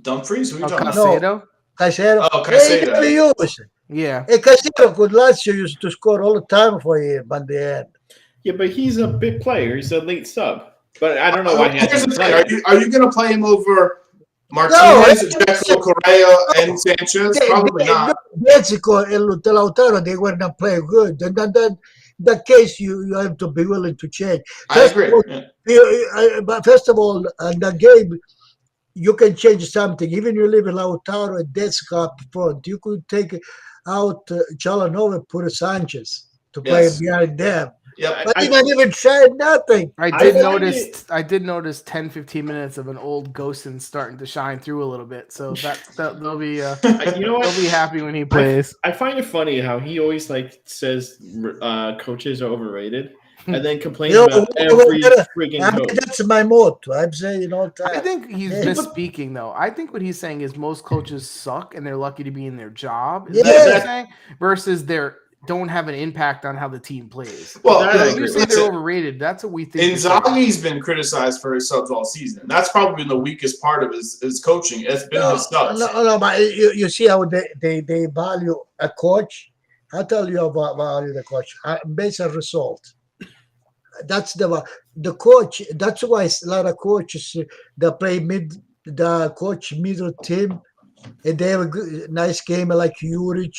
Dumfries? Who are you talking about? Caicedo? Cachero. Oh, Caicedo. Yeah. And Cachero with Lazio used to score all the time for him at the end. Yeah, but he's a big player. He's a late sub. But I don't know why he Here's hasn't the thing. played. Are you going to play him over Martinez, Dzeko, Correa, and Sanchez? Probably not. Mexico and Lautaro, they were not playing good. And then that case, you have to be willing to change. I agree. But first of all, in the game, you can change something. Even you leave Lautaro and Dzeko up front, you could take out Chalanova, put Sanchez to play behind them. Yep. But he didn't even try nothing. I did notice 10-15 minutes of an old Gosens starting to shine through a little bit. So they'll be You know what? they'll be happy when he plays. I find it funny how he always says coaches are overrated and then complains about every freaking coach. That's my motto. I'm saying all the time. I think he's misspeaking though. I think what he's saying is most coaches suck and they're lucky to be in their job. Is that what he's saying? Versus they're don't have an impact on how the team plays. Well, if you say they're overrated, that's what we think. Inzaghi's been criticized for his subs all season. That's probably been the weakest part of his coaching. It's been his subs. No, but you see how they value a coach. I'll tell you about value the coach based on result. That's the coach. That's why a lot of coaches that play middle team, and they have a good, nice game like Juric,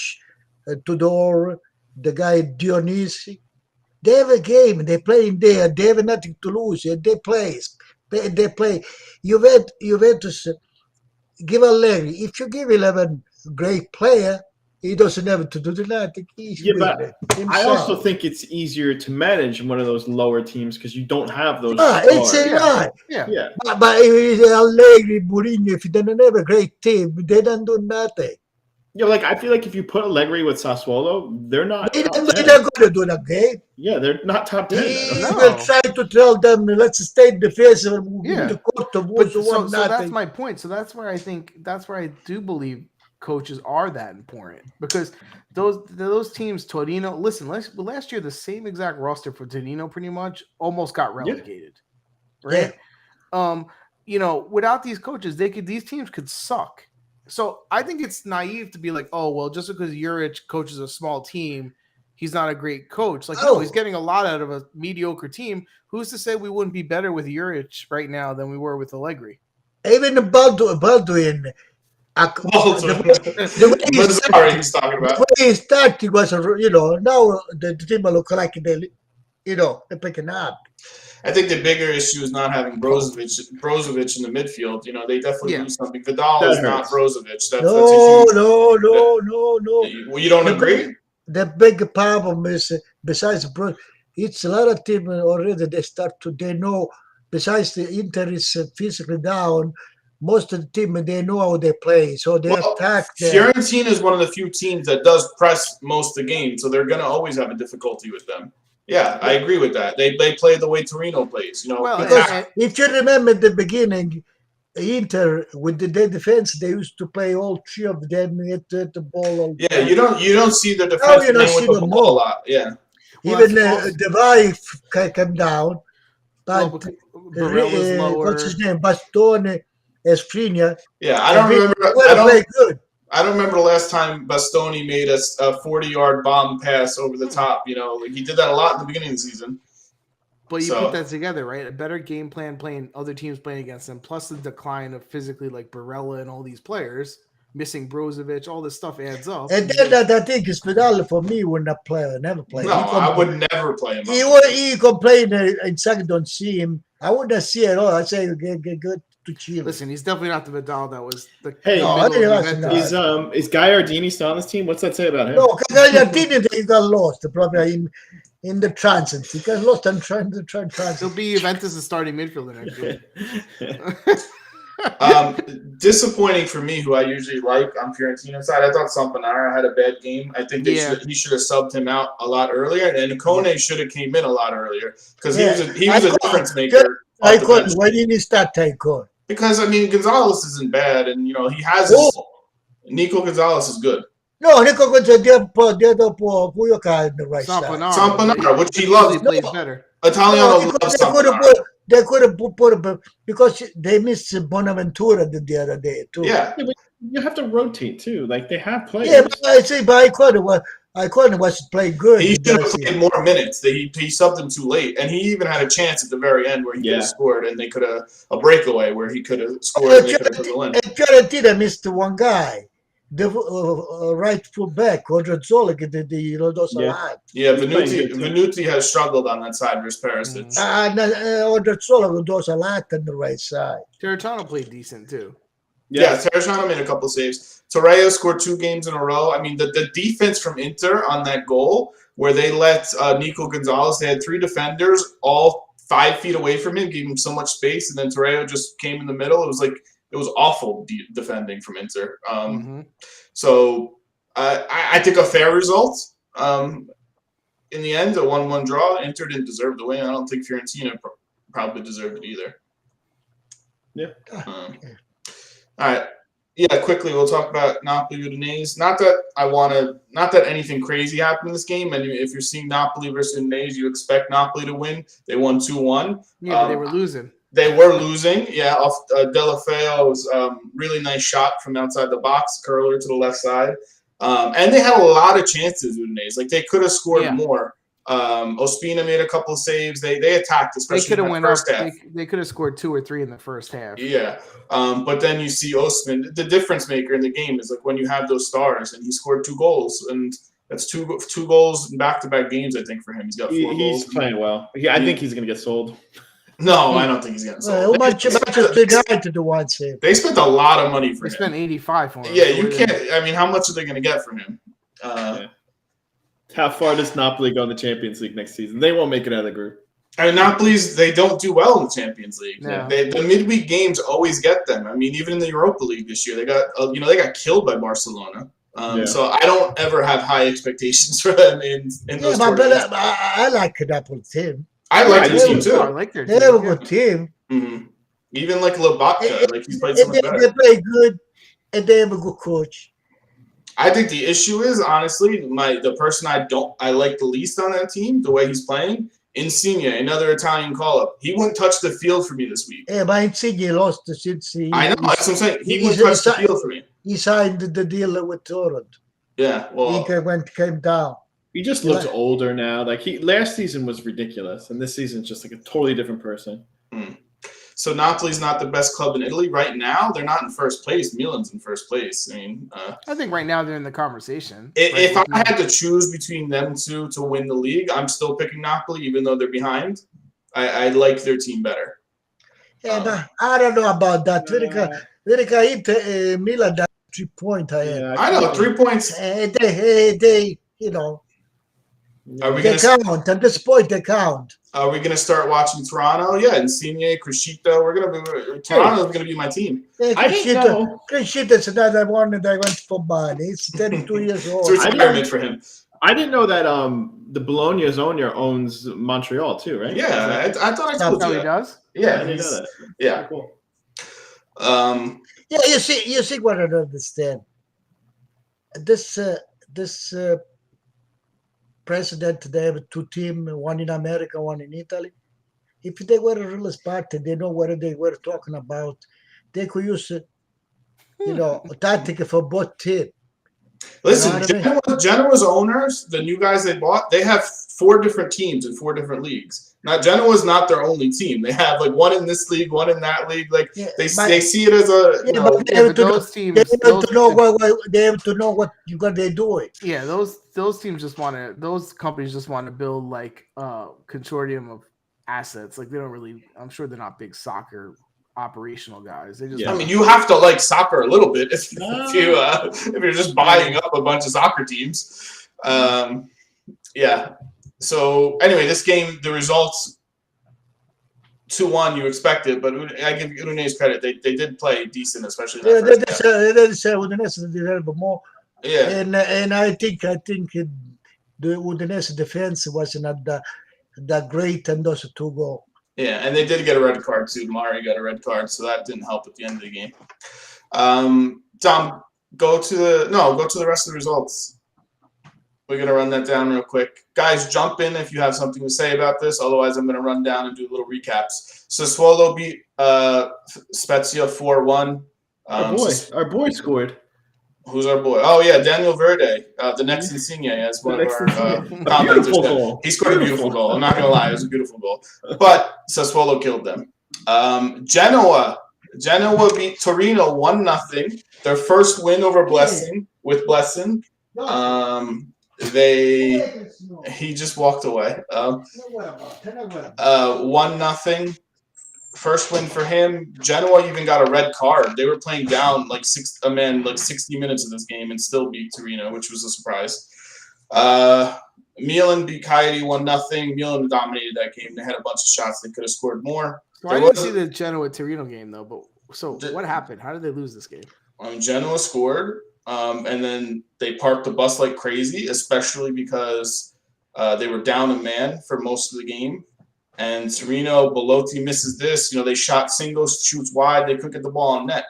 Tudor, the guy Dionisi. They have a game. They play in there. They have nothing to lose. They play. They play. Juventus give Allegri. If you give 11 great player, he doesn't have to do nothing. But I also think it's easier to manage one of those lower teams because you don't have those. It's a lie. Yeah. But Allegri, Mourinho, if they don't have a great team, they don't do nothing. Yeah, I feel like if you put Allegri with Sassuolo, they're not. They're not going to do that game. Yeah, they're not top 10. He will try to tell them, let's stay defensive. So that's my point. So that's where I do believe coaches are that important because those teams, Torino. Listen, last year the same exact roster for Torino pretty much almost got relegated, right? Yeah. Without these coaches, these teams could suck. So I think it's naive to be like, oh, well, just because Juric coaches a small team, he's not a great coach. No, he's getting a lot out of a mediocre team. Who's to say we wouldn't be better with Juric right now than we were with Allegri? Even Baldwin. The way he started was, now the team look like they're picking up. I think the bigger issue is not having Brozovic in the midfield. They definitely lose something. Vidal is not Brozovic. No. Well, you don't agree? The big problem is, besides it's a lot of teams already, they know, besides the Inter is physically down, most of the team, they know how they play. So they attack. Fiorentina is one of the few teams that does press most of the game, so they're going to always have a difficulty with them. Yeah, I agree with that. They play the way Torino plays. Because if you remember at the beginning, Inter with their defense, they used to play all three of them hit the ball. Yeah, you don't see the defense playing with the ball a lot. Yeah, even Devay came down, but what's his name, Bastone, Esprina. Yeah, I don't remember. I don't remember the last time Bastoni made a 40-yard bomb pass over the top. He did that a lot in the beginning of the season. But you So- put that together, right? A better game plan playing other teams playing against them, plus the decline of physically like Barella and all these players, missing Brozovic, all this stuff adds up. And then that I think Spinelli for me would not play, never play. No, I would never play him. He complained in second, don't see him. I wouldn't see it at all. I say get good to Chile. Listen, he's definitely not the Vidal that was the Hey, middle no, of he's Juventus. Is Guy Ardini still on this team? What's that say about him? No, Gagliardini they got lost. Probably in the transit. He got lost and trying to transit. He'll be Juventus' starting midfielder next year. Disappointing for me, who I usually like on Fiorentina's side. I thought Sampanara had a bad game. I think he should have subbed him out a lot earlier, and Kone should have came in a lot earlier because he was a difference maker. Why didn't he start Taikon? Because I mean, Gonzalez isn't bad, and he has Nico Gonzalez is good. No, Nico Gonzalez, the other guy on the right side. Sampanara, which he loves. He plays better. Italiano loves Sampanara. They could have put him because they missed Bonaventura the other day too. Yeah. Yeah, but you have to rotate too. Like they have players. Yeah, but Icona was playing good. He should have played more minutes. He subbed him too late, and he even had a chance at the very end where he could have scored, and they could have a breakaway where he could have scored. And they could have put the win. And Fiorentina missed one guy, the right full back, Odrazzola, does a lot. Yeah, Venuti has struggled on that side versus Perisic. Odrazzola does a lot on the right side. Terracciano played decent too. Yeah, Terracciano made a couple saves. Torreira scored 2 games in a row. I mean, the defense from Inter on that goal where they let Nico Gonzalez, they had 3 defenders, all 5 feet away from him, gave him so much space, and then Torreira just came in the middle. It was awful defending from Inter. So I think a fair result. In the end, a 1-1 draw. Inter didn't deserve the win. I don't think Fiorentina probably deserved it either. Yeah. All right. Yeah, quickly we'll talk about Napoli Udinese. Not that anything crazy happened in this game. And if you're seeing Napoli versus Udinese, you expect Napoli to win. They won 2-1. Yeah, but they were losing. They were losing. Yeah, off Delafeo's really nice shot from outside the box, curler to the left side. And they had a lot of chances, Udinese. Like they could have scored more. Ospina made a couple of saves. They attacked, especially in the first half. They could have scored 2 or 3 in the first half. Yeah. But then you see Osimhen, the difference maker in the game is like when you have those stars, and he scored 2 goals, and that's two goals in back-to-back games. I think for him, he's got 4 goals. He's playing well. I think he's going to get sold. No, I don't think he's getting sold. Manchester United the one save. They spent a lot of money for him. They spent 85 for him. Yeah, you can't. I mean, how much are they going to get from him? How far does Napoli go in the Champions League next season? They won't make it out of the group. I mean, Napoli's, they don't do well in the Champions League. No. The midweek games always get them. I mean, even in the Europa League this year, they got killed by Barcelona. So I don't ever have high expectations for them in those tournaments. I like Napoli team. I like their team too. I like their They have a good team. Mm-hmm. Even like Lobotka, like he's played so much better. They play good, and they have a good coach. I think the issue is honestly the person I like the least on that team, the way he's playing, Insigne, another Italian call-up. He wouldn't touch the field for me this week. Yeah, but Insigne lost the City. I know, that's what I'm saying. He wouldn't touch the field for me. He signed the deal with Toronto. Yeah, well, he came down. He just looks older now. Like last season was ridiculous, and this season's just like a totally different person. So Napoli's not the best club in Italy right now. They're not in first place. Milan's in first place. I mean, I think right now they're in the conversation. If I had to choose between them two to win the league, I'm still picking Napoli, even though they're behind. I like their team better. Yeah, but I don't know about that. Inter, Milan got 3 points. I know 3 points. They they count. At this point, they count. Are we gonna start watching Toronto? Yeah, Insigne, Crescito. Toronto's gonna be my team. I didn't know. Crescito's another one that I went for money. He's 32 years old. It's retirement for him. I didn't know that the Bologna's owner owns Montreal too, right? Yeah, I thought I told you He that. does? Yeah, I didn't know that. Yeah. Cool. Yeah, you see what I don't understand. This president, they have 2 teams, one in America, one in Italy. If they were a real party, they know what they were talking about. They could use, a tactic for both teams. Listen, what I mean? Genoa's owners, the new guys they bought, they have 4 different teams in 4 different leagues. Now, Genoa's not their only team. They have like one in this league, one in that league. Like Yeah, they but see it as a yeah, but they Yeah, have but to know. those They teams, have to know they have to know what they're doing. yeah, those teams just want to. Those companies just want to build like a consortium of assets. Like they don't really. I'm sure they're not big soccer operational guys. They just. Yeah. I mean, you have to like soccer a little bit if you're just buying Yeah. up a bunch of soccer teams. Yeah. So anyway, this game, the results 2-1, you expected, but I give Udinese credit. They did play decent, especially in Yeah, that first half. they say Udinese deserve more, Yeah. and I think the Udinese defense was not that great, and those 2 goals. Yeah, and they did get a red card too. Mari got a red card, so that didn't help at the end of the game. Tom, go to the rest of the results. We're gonna run that down real quick. Guys, jump in if you have something to say about this. Otherwise, I'm gonna run down and do little recaps. Sassuolo beat Spezia 4-1. Our boy scored. Who's our boy? Oh yeah, Daniel Verde, the next Insigne, as one of our commenters said. Goal. He scored a beautiful goal. I'm not gonna lie, it was a beautiful goal. But Sassuolo killed them. Genoa beat Torino 1-0. Their first win over Blessing with Blessing. He just walked away. 1-0. First win for him. Genoa even got a red card. They were playing down like 60 minutes of this game and still beat Torino, which was a surprise. Milan beat Cagliari 1-0. Milan dominated that game. They had a bunch of shots. They could have scored more. So I didn't see the Genoa Torino game though. But what happened? How did they lose this game? Genoa scored, and then they parked the bus like crazy, especially because they were down a man for most of the game. And Torino, Belotti misses this. They shot singles, shoots wide. They couldn't get the ball on net.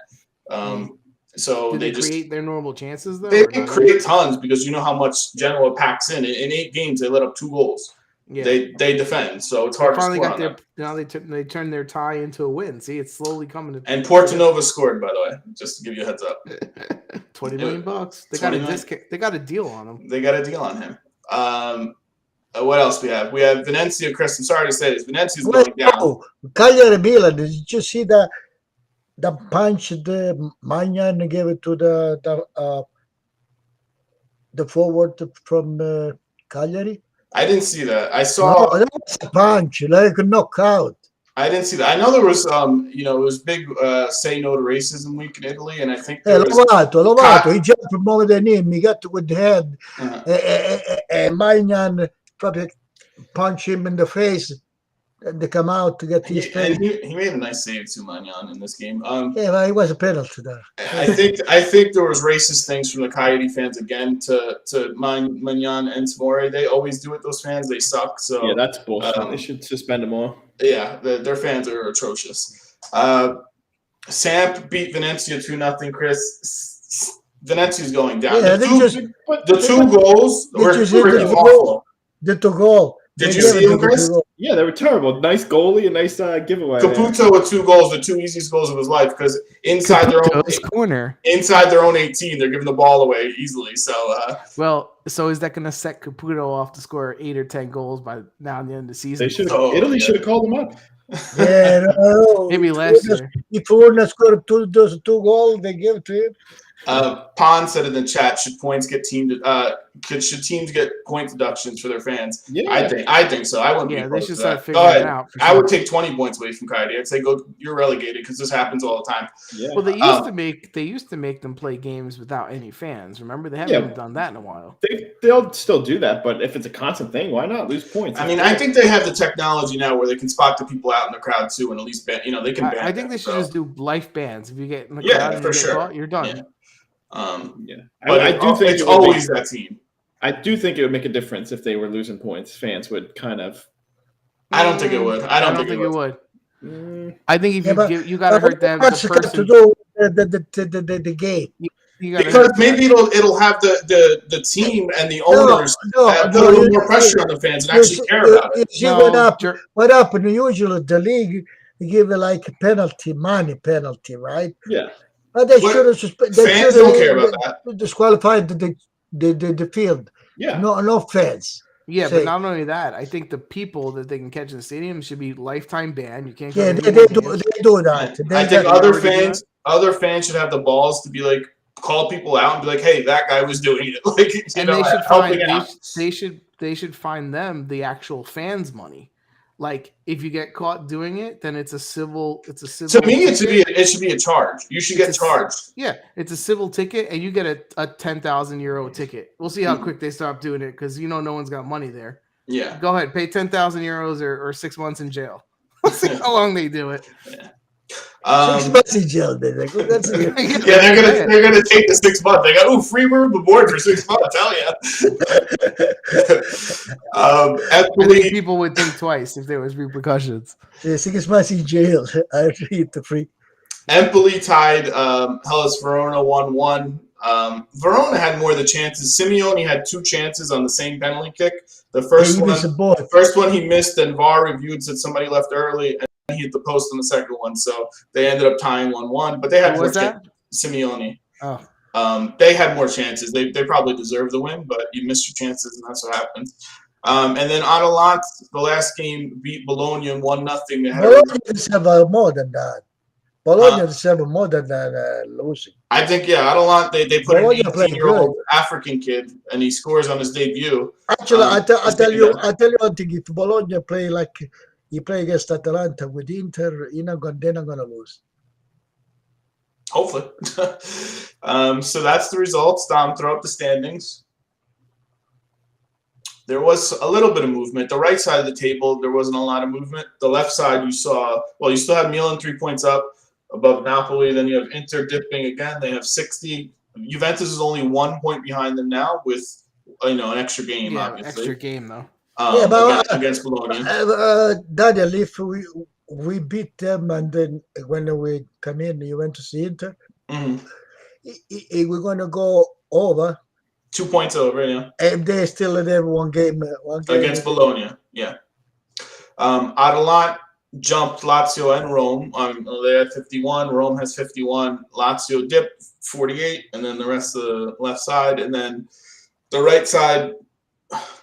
So Did they just create their normal chances though. They didn't create tons because you know how much Genoa packs in. In 8 games, they let up 2 goals. Yeah. They defend, so it's hard to score on them. Now they turned their tie into a win. See, it's slowly coming to. And Portanova scored, by the way, just to give you a heads up. $20 million. They got a discount. They got a deal on him. They got a deal on him. What else we have? We have Venezia, Chris. I'm sorry to say this. Venezia's going down. Cagliari Milan. Did you see the punch the Magnan gave it to the forward from Cagliari? I didn't see that. I saw. No, that was a punch, like a knockout. I didn't see that. I know there was, it was big Say No to Racism Week in Italy, and I think Lovato. He jumped more than him. He got with the head, and Magnan probably punched him in the face, and they come out to get his face. He made a nice save to Magnan in this game. Yeah, but it was a penalty there. I think there was racist things from the Coyote fans again to Magnan and Tamore. They always do it. Those fans, they suck. So yeah, that's bullshit. They should suspend them all. Yeah, their fans are atrocious. Samp beat Venezia 2-0. Chris, Venezia's going down. Yeah, the 2 goals were freaking awful. The 2 goals. Did you see them, Chris? Yeah, they were terrible. Nice goalie, a nice giveaway. Caputo with 2 goals, the 2 easiest goals of his life, because inside their own 18, they're giving the ball away easily. So, so is that going to set Caputo off to score 8 or 10 goals by now the end of the season? Italy should have called him up. Yeah, no. Maybe last year. If Urna scored those 2 goals, they give it to him. Pon said in the chat, should teams get point deductions for their fans? Yeah, I think so. I wouldn't. Yeah, they should start figuring it out. Sure. I would take 20 points away from Coyote. I'd say go. You're relegated because this happens all the time. Yeah. Well, they used to make them play games without any fans. Remember, they haven't even done that in a while. They'll still do that, but if it's a constant thing, why not lose points? I mean, I think they have the technology now where they can spot the people out in the crowd too, and at least they can. I think they should just do life bans. If you get in the crowd, and you're done. Yeah. But I do think it's always that team. I do think it would make a difference if they were losing points. Fans would kind of. I don't think it would. I don't think it would. I think if you got to hurt them. What's got to do the game? Because maybe it'll have the team and the owners put a little more pressure on the fans and actually care about it. See what happened? Usually the league give like a money penalty, right? Yeah. But they What- should have suspended. They fans should don't care about have disqualified the field. Yeah. No fans. Yeah, Say, but not only that, I think the people that they can catch in the stadium should be lifetime ban. You can't go yeah, to they, any more they do games. they do that. They I think they other already do fans should have the balls to be like, call people out and be like, hey, that guy was doing it. Like, you And know, they should helping find out. they should find them the actual fans money. Like if you get caught doing it, then it's a civil. It's a civil. To me, it ticket. should be a charge. You should get charged. Yeah, it's a civil ticket, and you get a 10,000 euro ticket. We'll see how quick they stop doing it because no one's got money there. Yeah. Go ahead, pay 10,000 euros or 6 months in jail. We'll see how long they do it. 6 months in jail. That's Yeah, they're gonna take the 6 months. They got free room and board for 6 months. Hell yeah. I think people would think twice if there was repercussions. Yeah, 6 months in jail. I read the free. Empoli tied Hellas Verona 1-1. Verona had more of the chances. Simeone had 2 chances on the same penalty kick. The first one he missed, and VAR reviewed, said somebody left early, and he hit the post on the second one. So they ended up tying 1-1. But they had more chances. Simeone. Oh. They had more chances. They probably deserved the win, but you missed your chances, and that's what happens. And then Atalanta, the last game, beat Bologna 1-0. Bologna deserve more than that. Bologna deserve more than losing. I think, Atalanta, they put Bologna an 18-year-old African kid, and he scores on his debut. Actually, I tell you one thing. If Bologna play like he play against Atalanta with Inter, they're not gonna lose. Hopefully. So that's the results. Dom, throw up the standings. There was a little bit of movement. The right side of the table, there wasn't a lot of movement. The left side, you still had Milan 3 points up above Napoli. Then you have Inter dipping again. They have 60. Juventus is only 1 point behind them now with an extra game, obviously. Extra game, though. Against Bologna. Daniel, if we beat them and then when we come in, Juventus Inter, we're going to go over. 2 points over, yeah. And they still have one game against Bologna, yeah. Atalanta jumped Lazio and Rome. They had 51. Rome has 51. Lazio dipped 48, and then the rest of the left side. And then the right side,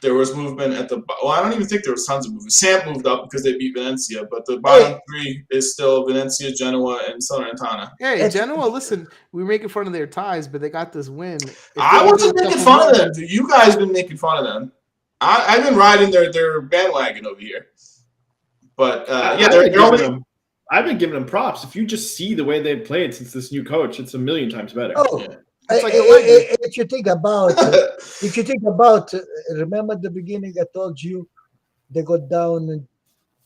there was movement at the – I don't even think there was tons of movement. Samp moved up because they beat Venezia, but the bottom 3 is still Venezia, Genoa, and Salernitana. Hey, Genoa, listen, we're making fun of their ties, but they got this win. I wasn't making fun of them. You guys been making fun of them. I've been riding their bandwagon over here. But, I've been giving them props. If you just see the way they've played since this new coach, it's a million times better. Oh, yeah. If you think about, remember at the beginning I told you they got down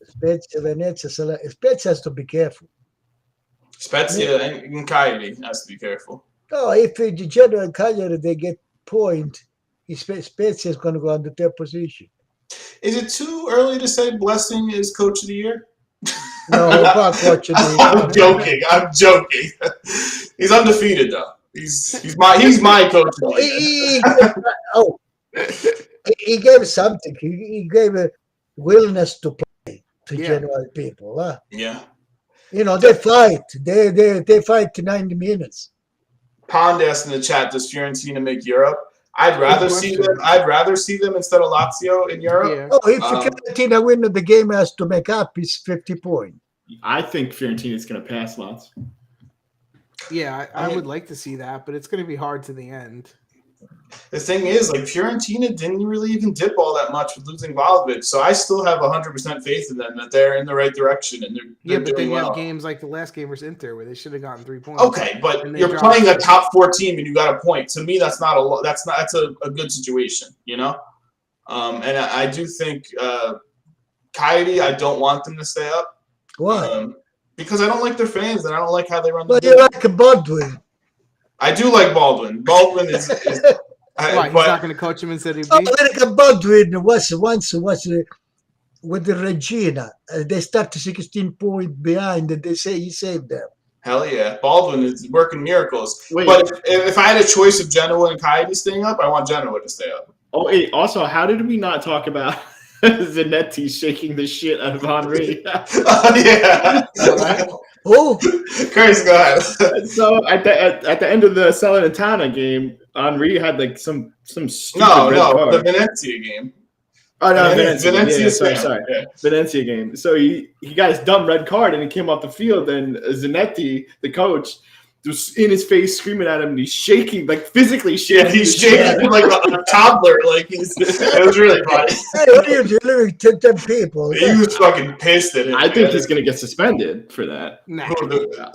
Spezia, Venezia. Spezia has to be careful. Spezia and Cagliari has to be careful. No, if the Genoa and Cagliari they get point, Spezia is going to go on the third position. Is it too early to say Blessing is coach of the year? No, not coach of the year. I'm joking. He's undefeated though. He's my coach. He gave something. He gave a willingness to play to Genoa people. Huh? Yeah. They fight. They fight 90 minutes. Pond asked in the chat, does Fiorentina make Europe? I'd rather see them instead of Lazio in Europe. Yeah. Oh, if Fiorentina win the game has to make up is 50 points. I think Fiorentina's going to pass Lazio. Yeah, I would like to see that, but it's going to be hard to the end. The thing is, Fiorentina didn't really even dip all that much with losing Vlahovic, so I still have 100% faith in them that they're in the right direction and they're but then you well. have games like the last game versus Inter where they should have gotten 3 points. Okay, but you're playing a top 4 team and you got a point. To me, that's a good situation, And I do think Coyote, I don't want them to stay up. Why? Because I don't like their fans and I don't like how they run the business. You like Baldwin. I do like Baldwin. Baldwin is why, he's not going to coach him in Serie B? Like Baldwin was with the Regina. They started 16 points behind and they say he saved them. Hell yeah. Baldwin is working miracles. Wait. But if I had a choice of Genoa and Coyote staying up, I want Genoa to stay up. Oh, wait. Also, how did we not talk about Zanetti shaking the shit out of Henry? Yeah. Oh, Chris, go ahead. So at the end of the Salernitana game, Henry had like some stupid No, red the card. Venezia game. Oh no, Venezia Venezia. Sam. Sorry. Yeah. Venezia game. So he got his dumb red card and he came off the field and Zanetti, the coach, was in his face screaming at him and he's shaking, like physically shaking. Yeah, he's shaking like a toddler. Like it was really funny. hey, what are you doing to them people? He was fucking pissed at him. I think he's gonna get suspended for that. Nah.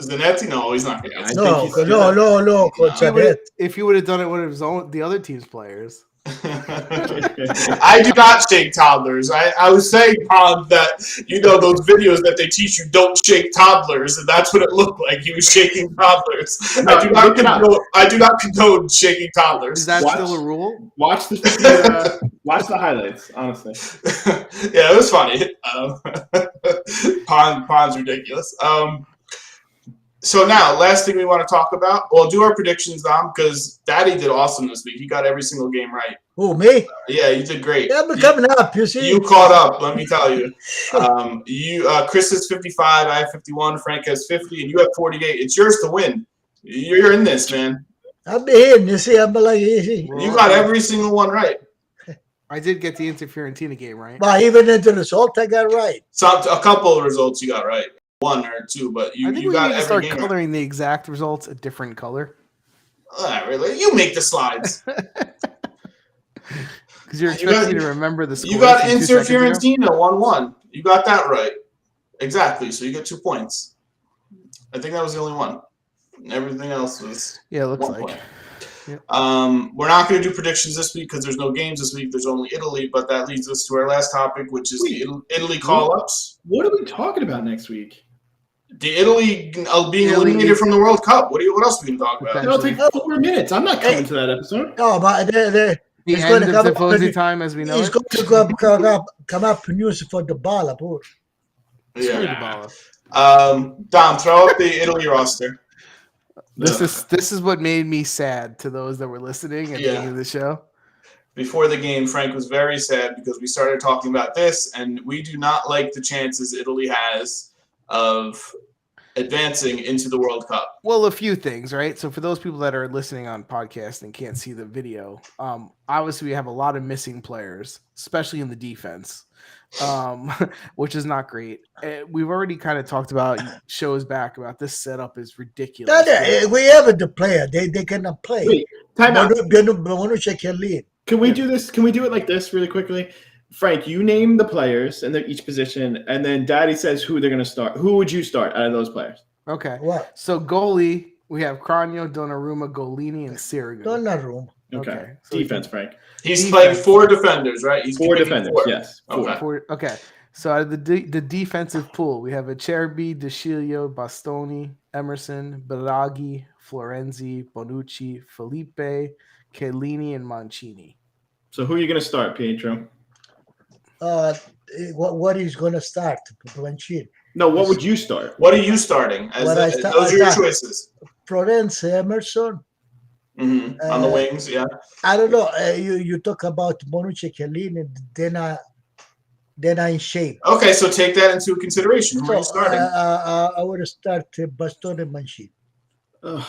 Zanetti? No, he's not gonna. I No, think he's gonna- no, Coach Zanetti. If he would have done it with the other team's players. I do not shake toddlers. I was saying, Pond, that those videos that they teach you don't shake toddlers, and that's what it looked like. He was shaking toddlers. No, I do not condone shaking toddlers. Is that Watch. still a rule? Watch the highlights. Honestly, Yeah, it was funny. Pond's ridiculous. So now, last thing we want to talk about. Well, do our predictions, Dom, because Daddy did awesome this week. He got every single game right. Who, me? Yeah, you did great. Yeah, I'm coming up, you see. You caught up, let me tell you. Chris has 55, I have 51, Frank has 50, and you have 48. It's yours to win. You're in this, man. I'm in, you see. I'm like, easy. You got every single one right. I did get the Fiorentina game right. But even at the result, I got right. A couple of results you got right. One or two, but I think you we got need to every start game coloring the exact results a different color. right. Really? You make the slides. Because you're expecting me to remember the score. You got Inter Fiorentina 1-1. You got that right. Exactly. So you get 2 points. I think that was the only one. Everything else was Yeah, it looks 1 like. point. Yep. We're not going to do predictions this week because there's no games this week. There's only Italy, but that leads us to our last topic, which is the Italy call-ups. what are we talking about next week? The Italy being eliminated from the World Cup. What else are we going to talk about? It'll take 4 minutes. I'm not coming to that episode. No, but The it's end going to of come Tifosi up. time as we know It's it. going to come up news for the ball, poor. Screw Yeah. Dybala. Dom, throw up the Italy roster. This is what made me sad to those that were listening at the end of the show. Before the game, Frank was very sad because we started talking about this, and we do not like the chances Italy has of advancing into the World Cup. Well, a few things, right? So for those people that are listening on podcast and can't see the video, obviously we have a lot of missing players, especially in the defense, which is not great. We've already kind of talked about shows back about this setup is ridiculous. We have the player. They cannot play. Wait, time out. Can Can we do this? Can we do it like this really quickly? Frank, you name the players and each position, and then Daddy says who they're going to start. Who would you start out of those players? Okay. What? So goalie, we have Cranio, Donnarumma, Golini, and Sirigu. Donnarumma. Okay. So Defense, Frank. He's playing 4 defenders, right? He's 4 picking defenders, 4. yes. 4. Okay. So out of the defensive pool, we have Acerbi, De Sciglio, Bastoni, Emerson, Biraghi, Florenzi, Bonucci, Felipe, Chiellini, and Mancini. So who are you going to start, Pietro? What he's going to start? Mancini. No, what would you start? What are you starting? Those are your choices. Florence, Emerson. On the wings, yeah. I don't know. You talk about Bonucci, Chiellini, then I'm in shape. Okay, so take that into consideration. Who are you starting? I would start Bastoni and Mancini.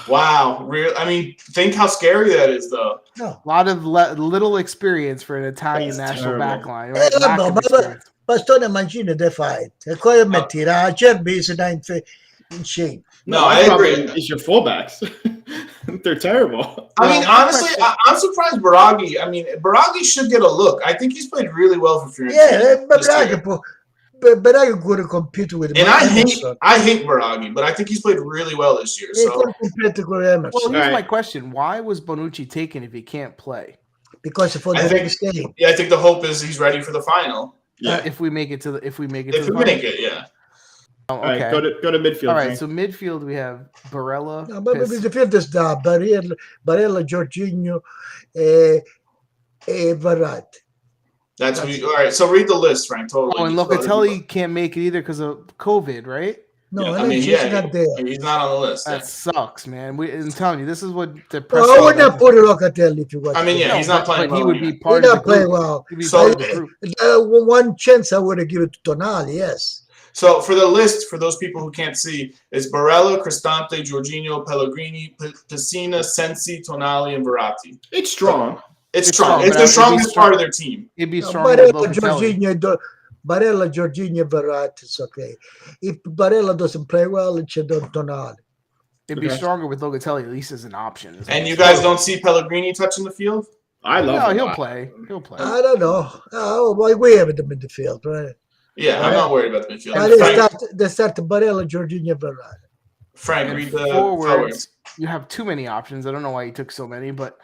Wow. I mean, think how scary that is, though. No. A lot of little experience for an Italian That's national terrible. backline. Right? Lack of experience. Bastoni and Mancini, they fight. E poi metterà Acerbi is in shape. No, I agree. It's your fullbacks. They're terrible. I mean, honestly, I'm surprised Biraghi. I mean, Biraghi should get a look. I think he's played really well for Fiorentina. Yeah, Biraghi could compete with And I Emerson. hate Biraghi, but I think he's played really well this year. He So could compete with Emerson. Well, here's All my right. question: why was Bonucci taken if he can't play? Because for I the think- next game. yeah, I think the hope is he's ready for the final. Yeah. If we make it to the If we final? make it, yeah. Oh, All right, okay. go to midfield. All right. Frank. So midfield we have Barella. No, but the field is Barella, Jorginho, Verratti. That's what all right. So read the list, Frank. Totally. Oh, and Locatelli can't make it either because of COVID, right? No, Yeah, I mean, he's yeah, not there. he's not on the list. That sucks, man. I'm telling you, this is what the Oh, I would not put Locatelli if you want. I mean, yeah, he's not playing But he well would be anyway. part He's of the not playing group. well. He'd be So- part of the group. One chance I would have given to Tonali, yes. So for the list, for those people who can't see, it's Barella, Cristante, Jorginho, Pellegrini, Pessina, Sensi, Tonali, and Verratti. It's strong. It's strong. It's but the it'd be strongest strong- part of their team. It'd be stronger with Locatelli. Barella, Jorginho, Verratti, it's okay. If Barella doesn't play well, it's Tonali. It'd be stronger with Locatelli, at least as an option. And you guys don't see Pellegrini touching the field? I love No, him. he'll play. He'll play. I don't know. Oh, well, we have them in the field, right? Yeah, I'm not worried about the midfield. They start Barella, Jorginho, Verratti. Frank, read the forwards. You have too many options. I don't know why you took so many, but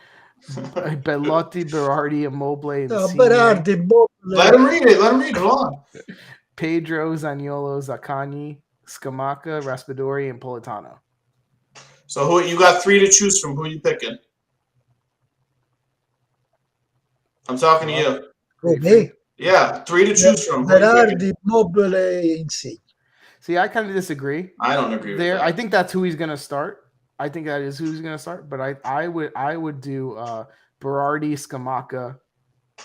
Bellotti, Berardi, Immobile, and Berardi, Let him read it. Let him read it. Hold on. Pedro, Zaniolo, Zaccagni, Scamacca, Raspadori, and Politano. So who you got 3 to choose from? Who are you picking? I'm talking to you. Who, me? Yeah, 3 to choose from. Berardi, Immobile, Insigne. See, I kind of disagree. I don't agree with There, that. I think that's who he's going to start. I think that is who he's going to start. But I would do Berardi, Scamacca,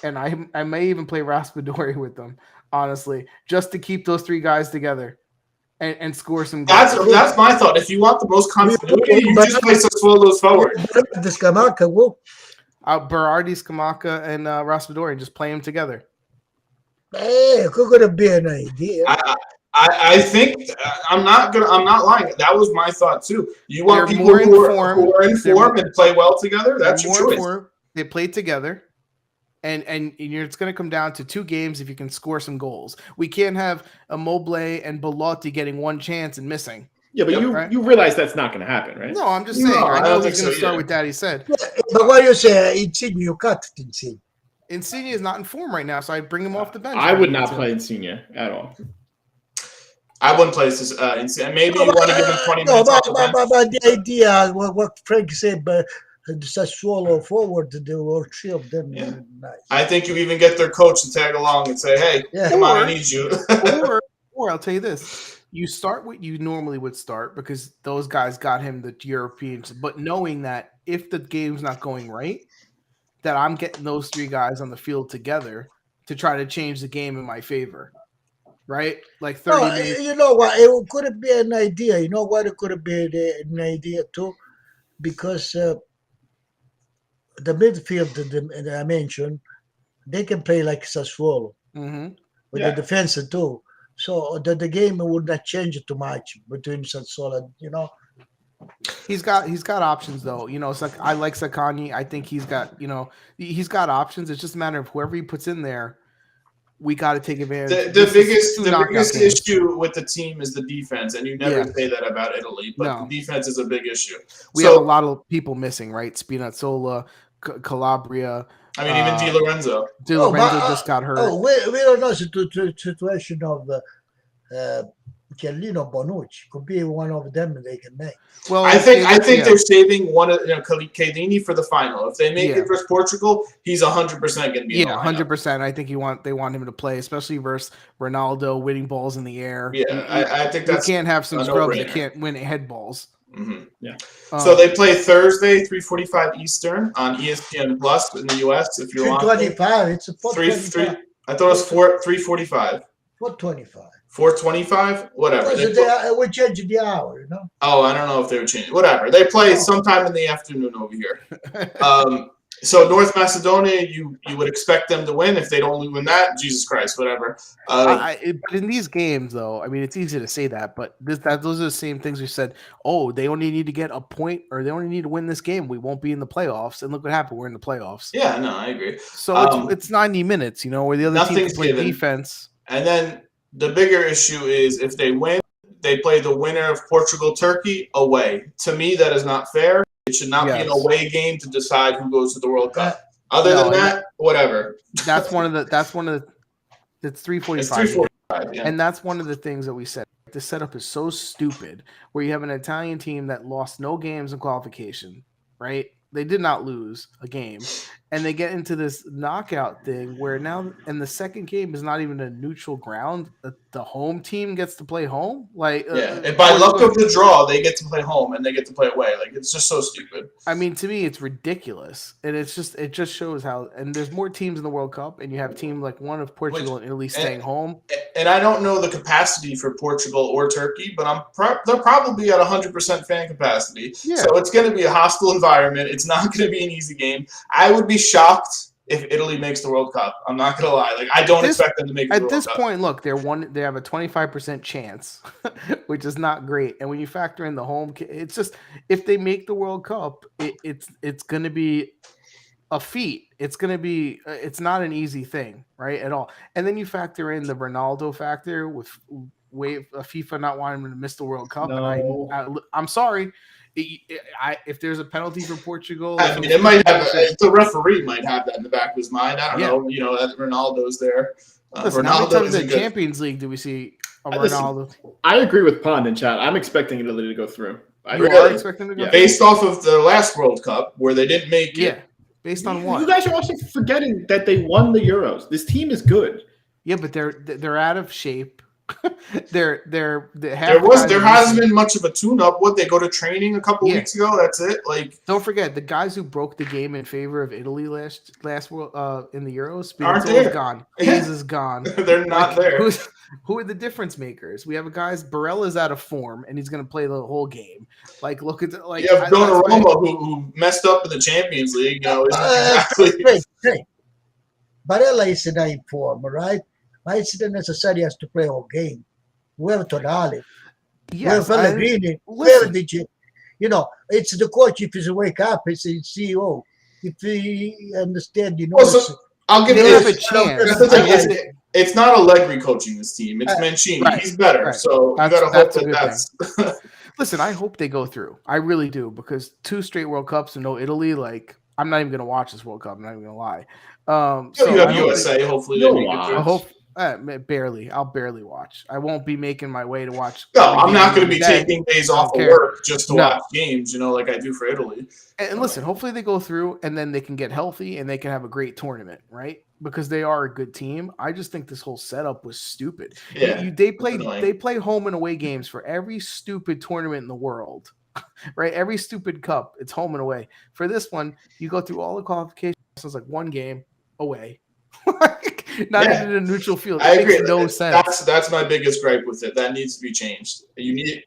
and I may even play Raspadori with them, honestly, just to keep those 3 guys together and score some goals. That's my thought. If you want the most continuity, you just play Sassuolo's forward. The Scamacca, who? Berardi, Scamacca, and Raspadori, and just play them together. Hey, could be an idea. I think I'm not lying. That was my thought too. You want They're people who are in They're form and play well together. That's your choice. They play together, and it's going to come down to 2 games if you can score some goals. We can't have Immobile and Bellotti getting 1 chance and missing. Yeah, but you realize that's not going to happen, right? No, I'm just saying. I know he's going to start with that. He said. Yeah, but what you say, Insigne, you cut Insigne. Insigne is not in form right now, so I bring him off the bench. I would not play Insigne at all. I wouldn't play this. Maybe you want to give him 20 minutes off the bench. But the idea, what Frank said, but Sassuolo forward, they will shield them. Yeah. Nice. I think you even get their coach to tag along and say, "Hey, come on, I need you." or I'll tell you this: you start what you normally would start because those guys got him the Europeans. But knowing that if the game's not going right, that I'm getting those 3 guys on the field together to try to change the game in my favor. Right? Like 30 minutes. You know what? It could be an idea. You know what? It could be an idea too, because the midfield that I mentioned, they can play like Sassuolo with the defense too. So the game would not change too much between Sassuolo, He's got options though. It's like I like Zaccagni. I think he's got options. It's just a matter of whoever he puts in there. We got to take advantage. The biggest issue with the team is the defense, and you never say that about Italy, but the defense is a big issue. We have a lot of people missing, right? Spinazzola, Calabria. I mean, even Di Lorenzo. Di Lorenzo just got hurt. We don't know the situation of Chiellino, Bonucci. Could be one of them they can make. Well, I think they're saving one of Chiellini for the final. If they make it versus Portugal, he's 100% going to be. 100%. I think they want him to play, especially versus Ronaldo winning balls in the air. Yeah, I think that's. You can't have some scrubs that can't win head balls. Mm-hmm. Yeah. So they play Thursday, 3:45 Eastern on ESPN Plus in the US. If you're on 3:25, it's a 4:25. I thought it was 3:45. 4:25. 4:25, whatever. We changed the hour, Oh, I don't know if they would change it. Whatever. They play sometime in the afternoon over here. So North Macedonia, you would expect them to win. If they'd only win that, Jesus Christ, whatever. But in these games, though, I mean, it's easy to say that, but those are the same things we said. Oh, they only need to get a point, or they only need to win this game. We won't be in the playoffs. And look what happened. We're in the playoffs. Yeah, no, I agree. So it's 90 minutes, where the other team can play defense. And then the bigger issue is if they win, they play the winner of Portugal-Turkey away. To me, that is not fair. It should not be an away game to decide who goes to the World Cup. Other than that, whatever. That's one of the. It's 3:45. It's 3:45, yeah. And that's one of the things that we said. The setup is so stupid, where you have an Italian team that lost no games in qualification, right? They did not lose a game, and they get into this knockout thing where now, and the second game is not even a neutral ground. The home team gets to play home. Like, and by luck of the draw, they get to play home and they get to play away. Like, it's just so stupid. I mean, to me, it's ridiculous, and it just shows how. And there's more teams in the World Cup, and you have teams like one of Portugal and Italy staying home. And I don't know the capacity for Portugal or Turkey, but they're probably at 100% fan capacity. Yeah. So it's going to be a hostile environment. It's not going to be an easy game. I would be shocked if Italy makes the World Cup. I'm not gonna lie. Like, I don't expect them to make the World Cup. At this point, look, they have a 25% chance, which is not great. And when you factor in the home, it's just, if they make the World Cup, it's gonna be a feat. It's gonna be, it's not an easy thing, right, at all. And then you factor in the Ronaldo factor with FIFA not wanting him to miss the World Cup. No. And I'm sorry. If there's a penalty for Portugal, I mean, it might have the referee might have that in the back of his mind. I don't know. You know, that Ronaldo's there. Listen, how many times in the Champions League do we see a Ronaldo? I agree with Pond in chat. I'm expecting Italy to go through. You are expecting to go through? Based off of the last World Cup where they didn't make it. Yeah. Based on what? You guys are also forgetting that they won the Euros. This team is good. Yeah, but they're out of shape. There hasn't been much of a tune-up. What, they go to training a couple weeks ago? That's it. Like, don't forget the guys who broke the game in favor of Italy last world in the Euros. Aren't gone. Hayes is gone. They're not there. Who are the difference makers? We have a guys. Barella's out of form, and he's going to play the whole game. Like, look at you have Donnarumma who messed up in the Champions League. You know, hey, Barella is not in form, right? But it's not necessarily has to play all game. We have Tonali. We have Pellegrini. We have DJ. You know, it's the coach. If he wake up, it's the CEO. If he understand, you know. I'll give you a chance. It's not Allegri coaching this team. It's Mancini. Right, He's better. Right. So you got to hope that's. Listen, I hope they go through. I really do, because 2 straight World Cups and no Italy. Like, I'm not even going to watch this World Cup. I'm not even going to lie. So you have USA. Hopefully they make it through. Barely. I'll barely watch. I won't be making my way to watch. No, I'm not going to be taking days off of work just to watch games, you know, like I do for Italy. And listen, hopefully they go through and then they can get healthy and they can have a great tournament, right? Because they are a good team. I just think this whole setup was stupid. Yeah, they play home and away games for every stupid tournament in the world, right? Every stupid cup, it's home and away. For this one, you go through all the qualifications. It's like one game away. Not even in a neutral field. That makes no sense. That's my biggest gripe with it. That needs to be changed. You need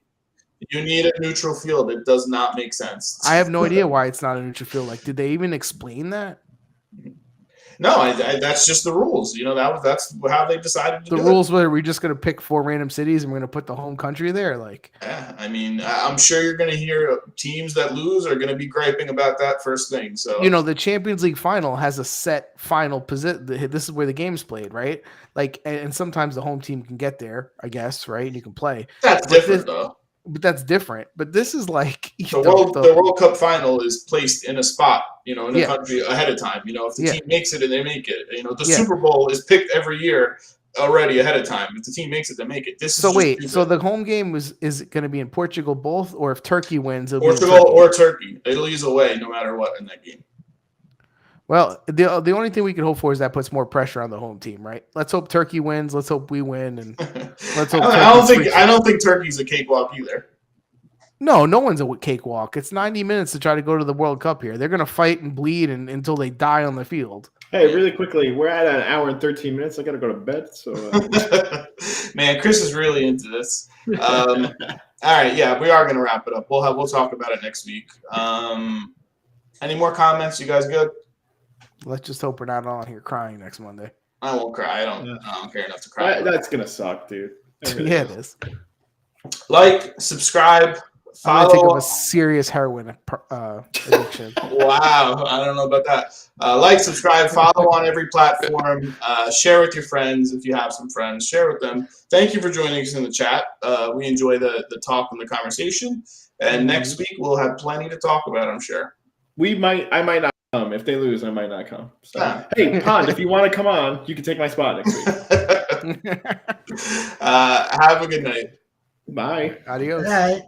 a neutral field. It does not make sense. I have no idea why it's not a neutral field. Like, did they even explain that? No, that's just the rules. You know, that's how they decided to do it. The rules were, we're just going to pick 4 random cities and we're going to put the home country there. Like, yeah, I mean, I'm sure you're going to hear teams that lose are going to be griping about that first thing. So, you know, the Champions League final has a set final position. This is where the game's played, right? Like, and sometimes the home team can get there, I guess, right? And you can play. That's different, though. But that's different. But this is like the World Cup final is placed in a spot, you know, in a country ahead of time. You know, if the team makes it and they make it, you know, the Super Bowl is picked every year already ahead of time. If the team makes it, they make it. So the home game is it going to be in Portugal both, or if Turkey wins, Portugal or Turkey? Italy's away no matter what in that game. Well, the only thing we can hope for is that puts more pressure on the home team, right? Let's hope Turkey wins. Let's hope we win, and let's hope. I don't think Turkey's a cakewalk either. No one's a cakewalk. It's 90 minutes to try to go to the World Cup here. They're going to fight and bleed until they die on the field. Hey, really quickly, we're at an hour and 13 minutes. I got to go to bed. So, man, Chris is really into this. All right, yeah, we are going to wrap it up. We'll talk about it next week. Any more comments? You guys good? Let's just hope we're not on here crying next Monday. I won't cry. I don't care enough to cry. That's gonna suck, dude. Yeah, it is. Like, subscribe, follow. I'm gonna take up a serious heroin addiction. Wow, I don't know about that. Like, subscribe, follow on every platform. Share with your friends if you have some friends. Share with them. Thank you for joining us in the chat. We enjoy the talk and the conversation. And next week we'll have plenty to talk about, I'm sure. I might not come. If they lose, I might not come. So, hey, Pond, if you want to come on, you can take my spot next week. Have a good night. Bye. Adios. Bye.